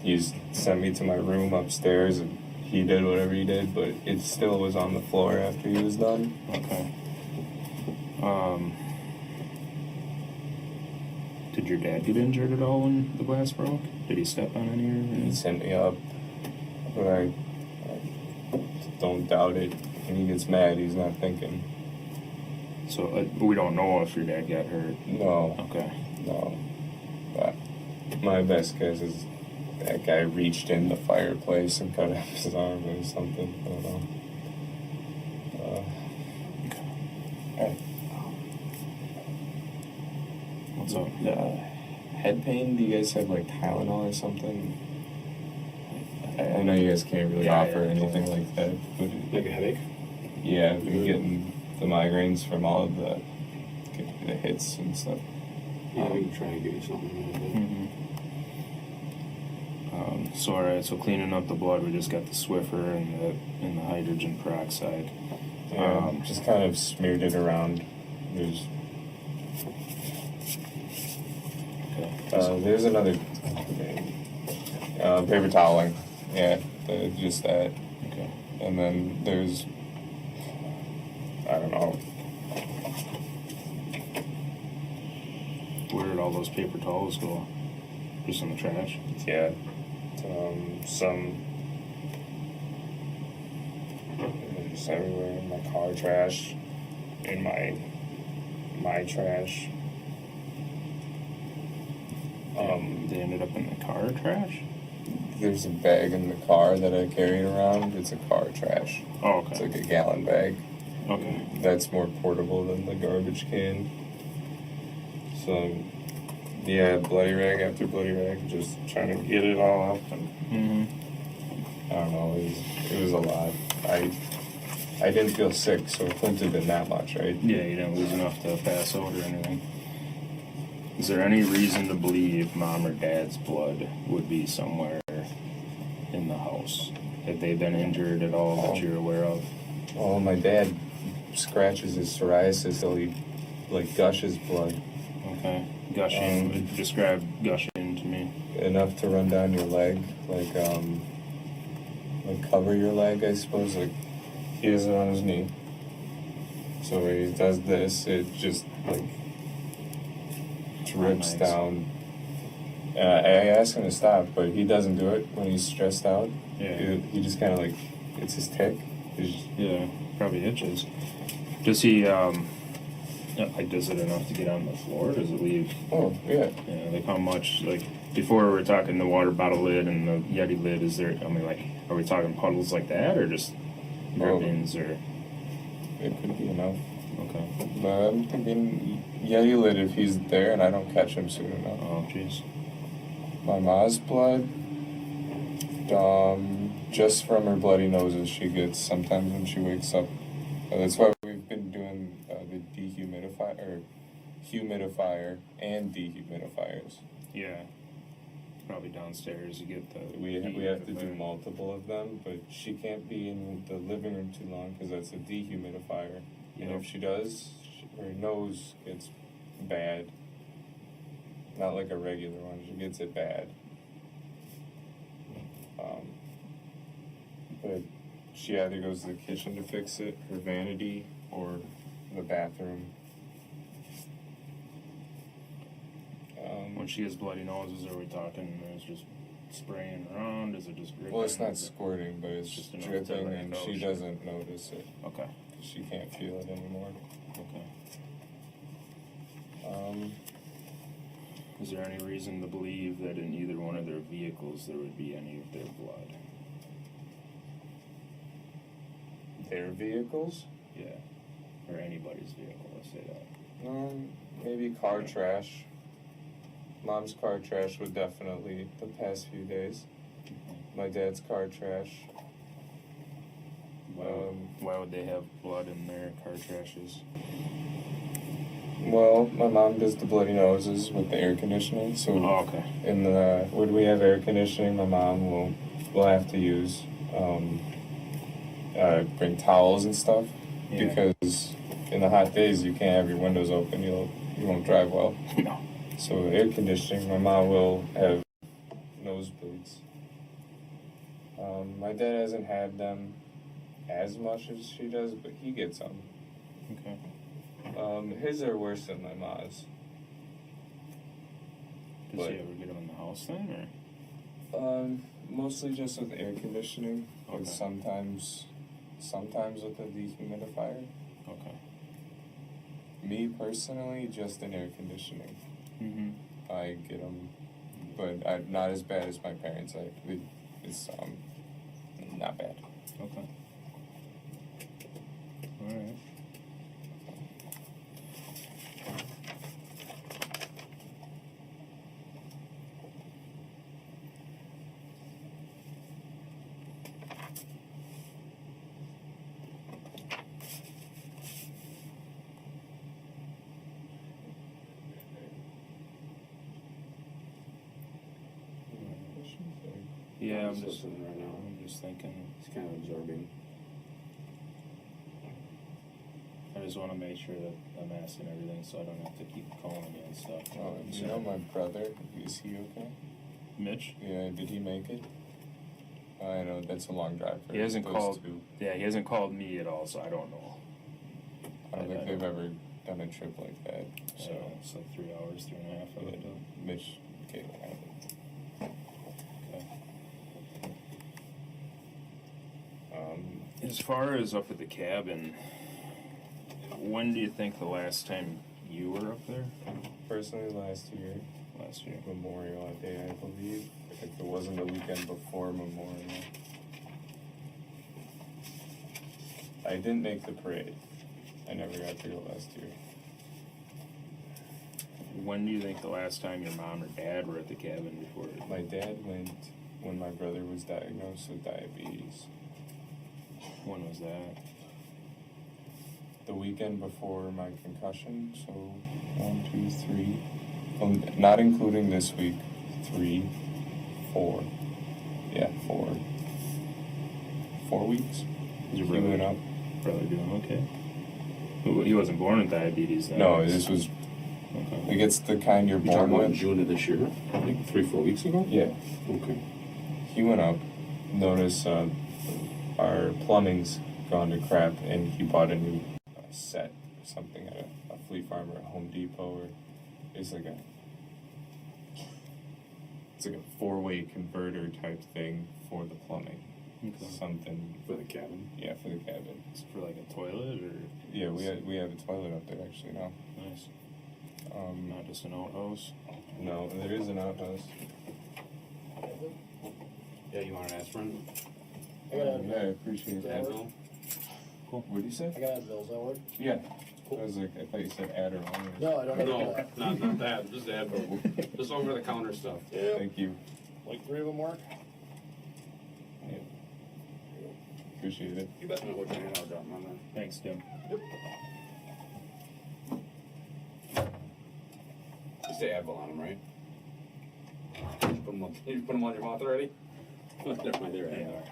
Speaker 2: he sent me to my room upstairs, and he did whatever he did, but it still was on the floor after he was done.
Speaker 1: Okay. Did your dad get injured at all when the glass broke? Did he step on any
Speaker 2: He
Speaker 1: or?
Speaker 2: sent me up, but I don't doubt it. When he gets mad, he's not thinking.
Speaker 1: So we don't know if your dad got hurt.
Speaker 2: No,
Speaker 1: Okay.
Speaker 2: no. But my best guess is that guy reached in the fireplace and cut off his arm or something. I don't know.
Speaker 1: What's up?
Speaker 2: Head pain? Do you guys have like Tylenol or something? I know you guys can't really offer anything like that. But
Speaker 3: Like a headache?
Speaker 2: yeah, I've been getting the migraines from all of the hits and stuff.
Speaker 3: Yeah, we can try and give you something.
Speaker 1: So alright, so cleaning up the blood, we just got the Swiffer and the hydrogen peroxide.
Speaker 2: Just kind of smeared it around. There's another paper toweling. Yeah, just that.
Speaker 1: Okay.
Speaker 2: And then there's, I don't know.
Speaker 1: Where did all those paper towels go? Just in the trash?
Speaker 2: Yeah. Some just everywhere in my car trash, in my trash.
Speaker 1: They ended up in the car trash?
Speaker 2: There's a bag in the car that I carried around. It's a car trash.
Speaker 1: Oh,
Speaker 2: It's
Speaker 1: okay.
Speaker 2: like a gallon bag.
Speaker 1: Okay.
Speaker 2: That's more portable than the garbage can. So, yeah, bloody rag after bloody rag, just trying to get it all up. And I don't know, it was a lot. I didn't feel sick, so it couldn't have been that much, right?
Speaker 1: Yeah, you didn't lose enough to pass out or anything. Is there any reason to believe mom or dad's blood would be somewhere in the house? Have they been injured at all that you're aware of?
Speaker 2: Well, my dad scratches his psoriasis till he, like, gushes blood.
Speaker 1: Okay. Gushing. Describe gushing to me.
Speaker 2: Enough to run down your leg, like cover your leg, I suppose. Like, he has it on his knee. So when he does this, it just, like, drips
Speaker 1: Nice.
Speaker 2: down. I ask him to stop, but he doesn't do it when he's stressed out.
Speaker 1: Yeah.
Speaker 2: He just kind of, like, it's his tick.
Speaker 1: Yeah, probably itches. Does he, like, does it enough to get on the floor? Does it leave?
Speaker 2: Oh, yeah.
Speaker 1: Yeah, like how much, like, before we were talking the water bottle lid and the Yeti lid, is there, I mean, like, are we talking puddles like that, or just drippings, or?
Speaker 2: It could be enough.
Speaker 1: Okay.
Speaker 2: But I'm thinking Yeti lid if he's there and I don't catch him soon enough.
Speaker 1: Oh, jeez.
Speaker 2: My ma's blood, just from her bloody noses she gets sometimes when she wakes up. That's why we've been doing the humidifier and dehumidifiers.
Speaker 1: Yeah. Probably downstairs, you get the.
Speaker 2: We have to do multiple of them, but she can't be in the living room too long because that's a dehumidifier. And
Speaker 1: Yep.
Speaker 2: if she does, her nose gets bad. Not like a regular one, she gets it bad. But she either goes to the kitchen to fix it, her vanity, or the bathroom.
Speaker 1: When she has bloody noses, are we talking, it's just spraying around, is it just dripping?
Speaker 2: Well, it's not
Speaker 1: Is it-
Speaker 2: squirting, but it's
Speaker 1: Just enough to
Speaker 2: dripping,
Speaker 1: let it
Speaker 2: and
Speaker 1: go,
Speaker 2: she
Speaker 1: sure.
Speaker 2: doesn't notice it.
Speaker 1: Okay,
Speaker 2: She can't feel it anymore.
Speaker 1: okay. Is there any reason to believe that in either one of their vehicles there would be any of their blood?
Speaker 2: Their vehicles?
Speaker 1: Yeah. Or anybody's vehicle, let's say that.
Speaker 2: Maybe car trash. Mom's car trash would definitely the past few days. My dad's car trash.
Speaker 1: Why would they have blood in their car trashes?
Speaker 2: Well, my mom does the bloody noses with the air conditioning, so
Speaker 1: Okay.
Speaker 2: in the when we have air conditioning, my mom will have to use bring towels and stuff because in the hot days you can't have your windows open. You won't drive well.
Speaker 1: No.
Speaker 2: So air conditioning, my mom will have nosebleeds. My dad hasn't had them as much as she does, but he gets them.
Speaker 1: Okay.
Speaker 2: His are worse than my mom's.
Speaker 1: Does he ever get them in the house then, or?
Speaker 2: Mostly just with air conditioning,
Speaker 1: Okay.
Speaker 2: and sometimes with a dehumidifier.
Speaker 1: Okay.
Speaker 2: Me personally, just in air conditioning.
Speaker 1: Mm-hmm.
Speaker 2: I get them, but not as bad as my parents. It's not bad.
Speaker 1: Okay. All right. Yeah,
Speaker 3: I'm listening right now.
Speaker 1: I'm just thinking.
Speaker 3: He's kind of absorbing.
Speaker 1: I just want to make sure that I'm asking everything, so I don't have to keep calling you and stuff.
Speaker 2: You know my brother? Is he okay?
Speaker 1: Mitch?
Speaker 2: Yeah. Did he make it? I know that's a long drive for
Speaker 1: He hasn't
Speaker 2: those
Speaker 1: called.
Speaker 2: two.
Speaker 1: Yeah, he hasn't called me at all, so I don't know.
Speaker 2: I don't think they've ever done a trip like that. So
Speaker 1: it's like 3 hours, 3.5 hours.
Speaker 2: Mitch, okay.
Speaker 1: As far as up at the cabin, when do you think the last time you were up there?
Speaker 2: Personally, last year, Memorial Day, I believe. If it wasn't the weekend before Memorial. I didn't make the parade. I never got to go last year.
Speaker 1: When do you think the last time your mom or dad were at the cabin before?
Speaker 2: My dad went when my brother was diagnosed with diabetes.
Speaker 1: When was that?
Speaker 2: The weekend before my concussion, so 1, 2, 3. Not including this week. 3, 4. Yeah, 4. 4 weeks.
Speaker 1: Is your
Speaker 2: He went up.
Speaker 1: brother doing okay? He wasn't born with diabetes then?
Speaker 2: No, this was.
Speaker 1: Okay.
Speaker 2: Like it's the kind you're
Speaker 3: You talking
Speaker 2: born
Speaker 3: about in
Speaker 2: with.
Speaker 3: June of this year? Like 3-4 weeks ago?
Speaker 2: Yeah.
Speaker 3: Okay.
Speaker 2: He went up, noticed our plumbing's gone to crap, and he bought a new set or something at a flea farm or a Home Depot, or it's like a 4-way converter type thing for the plumbing.
Speaker 1: Okay.
Speaker 2: Something
Speaker 3: For the cabin?
Speaker 2: Yeah, for the cabin.
Speaker 1: It's for like a toilet or?
Speaker 2: Yeah, we have a toilet up there actually now.
Speaker 1: Nice. Not just an outhouse?
Speaker 2: No, there is an outhouse.
Speaker 3: Yeah, you want an aspirin?
Speaker 2: Yeah, I appreciate that.
Speaker 3: Advil?
Speaker 1: Cool.
Speaker 2: What did you say?
Speaker 4: I got Advil, that work?
Speaker 2: Yeah. I was like, I thought you said Adderall.
Speaker 4: No, I don't have
Speaker 3: No,
Speaker 4: that.
Speaker 3: not that. Just Advil. Just over the counter stuff.
Speaker 4: Yeah.
Speaker 2: Thank you.
Speaker 4: Like 3 of them work?
Speaker 2: Yeah. Appreciate it.
Speaker 3: You bet. I'll look at it. I'll drop them on there.
Speaker 1: Thanks, Tim.
Speaker 4: Yep.
Speaker 3: Just say Advil on them, right? You put them on your mouth already? Never mind, they're Advil.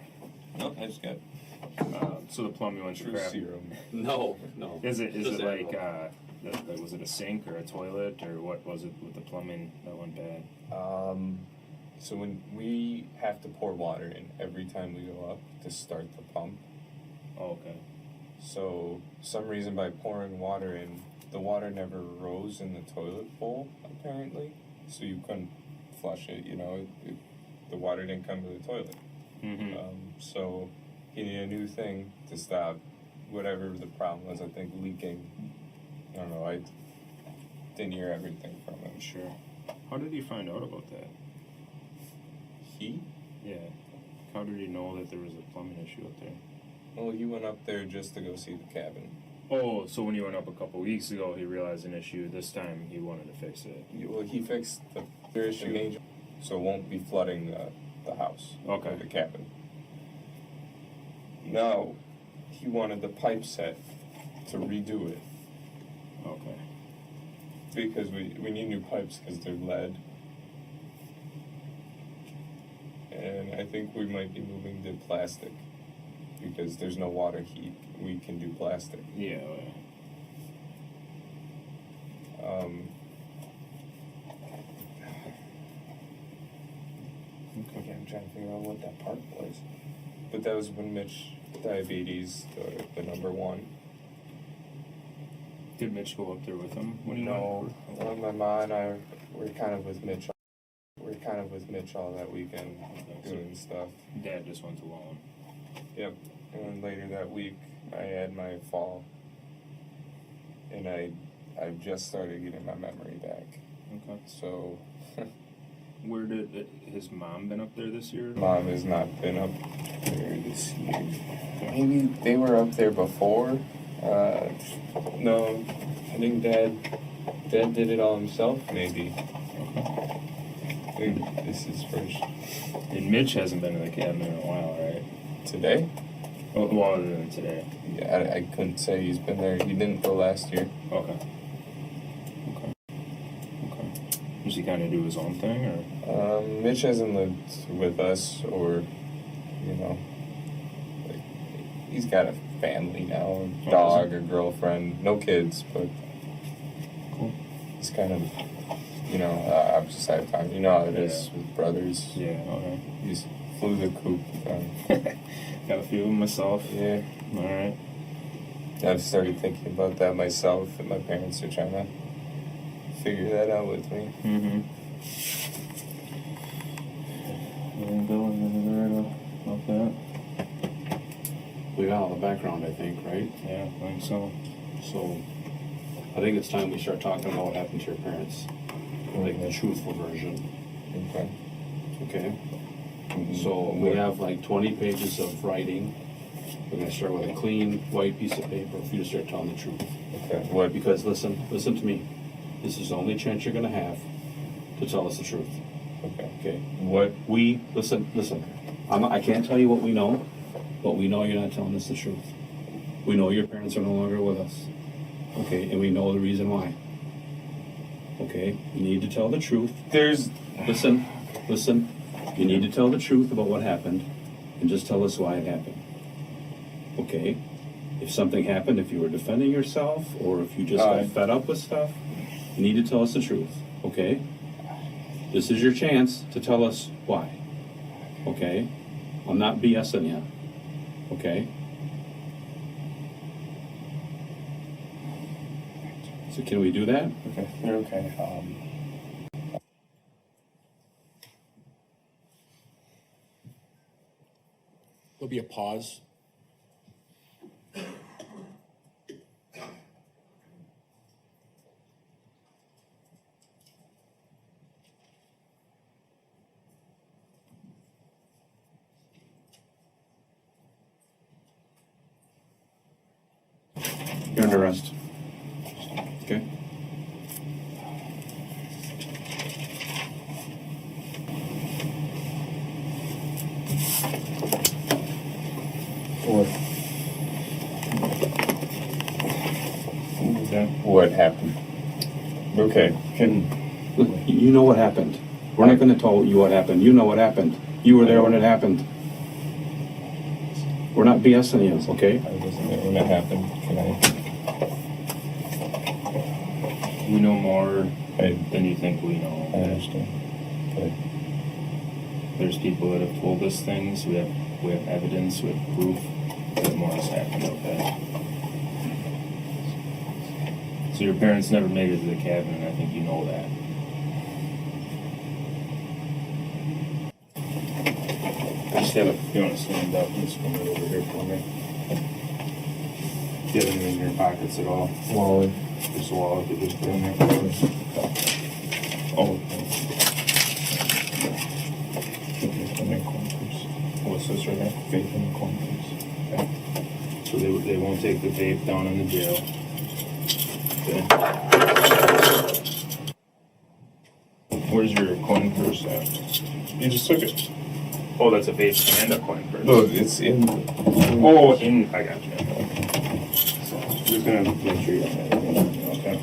Speaker 2: No, I just got
Speaker 1: So the plumbing went to
Speaker 2: true
Speaker 1: crap.
Speaker 2: serum.
Speaker 3: No.
Speaker 1: Is it
Speaker 3: Just
Speaker 1: like
Speaker 3: Advil.
Speaker 1: was it a sink or a toilet or what was it with the plumbing that went bad?
Speaker 2: So when we have to pour water in every time we go up to start the pump.
Speaker 1: Oh, okay.
Speaker 2: So some reason by pouring water in, the water never rose in the toilet bowl apparently. So you couldn't flush it. You know, the water didn't come to the toilet.
Speaker 1: Mm-hmm.
Speaker 2: So he needed a new thing to stop whatever the problem was. I think leaking. I don't know. I didn't hear everything from him.
Speaker 1: Sure. How did you find out about that?
Speaker 2: He?
Speaker 1: Yeah. How did you know that there was a plumbing issue up there?
Speaker 2: Well, he went up there just to go see the cabin.
Speaker 1: Oh, so when you went up a couple weeks ago, he realized an issue. This time he wanted to fix it.
Speaker 2: Well, he fixed the issue, so it won't be flooding the house.
Speaker 1: Okay.
Speaker 2: Or the cabin. Now, he wanted the pipe set to redo it.
Speaker 1: Okay.
Speaker 2: Because we need new pipes because they're lead. And I think we might be moving to plastic. Because there's no water heat. We can do plastic.
Speaker 1: Yeah.
Speaker 2: Okay, I'm trying to figure out what that part was. But that was when Mitch, diabetes, the number one.
Speaker 1: Did Mitch go up there with him? When he
Speaker 2: No,
Speaker 1: went?
Speaker 2: my mom and I were kind of with Mitch. We're kind of with Mitch all that weekend doing stuff.
Speaker 1: Dad just went alone.
Speaker 2: Yep. And then later that week, I had my fall, and I just started getting my memory back.
Speaker 1: Okay.
Speaker 2: So,
Speaker 1: Where did his mom been up there this year?
Speaker 2: Mom has not been up there this year. Maybe they were up there before. No, I think Dad did it all himself. Maybe. I think this is first.
Speaker 1: And Mitch hasn't been to the cabin in a while, right?
Speaker 2: Today?
Speaker 1: Oh, well, other than today.
Speaker 2: Yeah, I couldn't say he's been there. He didn't go last year.
Speaker 1: Okay. Does he kind of do his own thing, or?
Speaker 2: Mitch hasn't lived with us, or, like, he's got a family now, a dog or girlfriend, no kids, but
Speaker 1: Cool.
Speaker 2: he's kind of, opposite of time. You know how it is with brothers.
Speaker 1: Yeah, okay.
Speaker 2: He's flew the coop.
Speaker 1: Got a few of them myself.
Speaker 2: Yeah.
Speaker 1: Alright.
Speaker 2: I've started thinking about that myself, and my parents are trying to figure that out with me.
Speaker 1: Mm-hmm. And Bill, anything about that?
Speaker 3: We got all the background, I think, right?
Speaker 1: Yeah, I think so.
Speaker 3: So, I think it's time we start talking about what happened to your parents. Like the truthful version.
Speaker 2: Okay.
Speaker 3: Okay? So, we have like 20 pages of writing. We're gonna start with a clean, white piece of paper for you to start telling the truth.
Speaker 2: Okay. What?
Speaker 3: Because listen to me. This is the only chance you're gonna have to tell us the truth.
Speaker 2: Okay.
Speaker 3: Okay?
Speaker 2: What?
Speaker 3: Listen. I can't tell you what we know, but we know you're not telling us the truth. We know your parents are no longer with us. Okay? And we know the reason why. Okay? You need to tell the truth. Listen. You need to tell the truth about what happened and just tell us why it happened. Okay? If something happened, if you were defending yourself, or if you just got fed up with stuff, you need to tell us the truth. Okay? This is your chance to tell us why. Okay? I'm not BSing you. Okay? So can we do that?
Speaker 2: Okay. You're okay.
Speaker 4: There'll be a pause.
Speaker 3: You're under arrest. Okay?
Speaker 2: What happened? Okay.
Speaker 3: You know what happened. We're not going to tell you what happened. You know what happened. You were there when it happened. We're not BSing you, okay?
Speaker 2: I wasn't there when it happened. Can I?
Speaker 1: We know more than you think we know.
Speaker 2: I understand.
Speaker 1: There's people that have told us things. We have evidence. We have proof that more has happened. Okay. So your parents never made it to the cabin, and I think you know that. You want to stand up and just come right over here for me? Do you have anything in your pockets at all?
Speaker 2: Wallet.
Speaker 1: Just a wallet that just put in there. Oh. What's this right here?
Speaker 2: Faith in the corners.
Speaker 1: Okay. They won't take the vape down in the jail. Okay. Where's your coin purse at?
Speaker 2: You just took it.
Speaker 1: Oh, that's a vape and a coin purse.
Speaker 2: No, it's in.
Speaker 1: Oh, I got you. So, just gonna make sure you don't have anything on you, okay?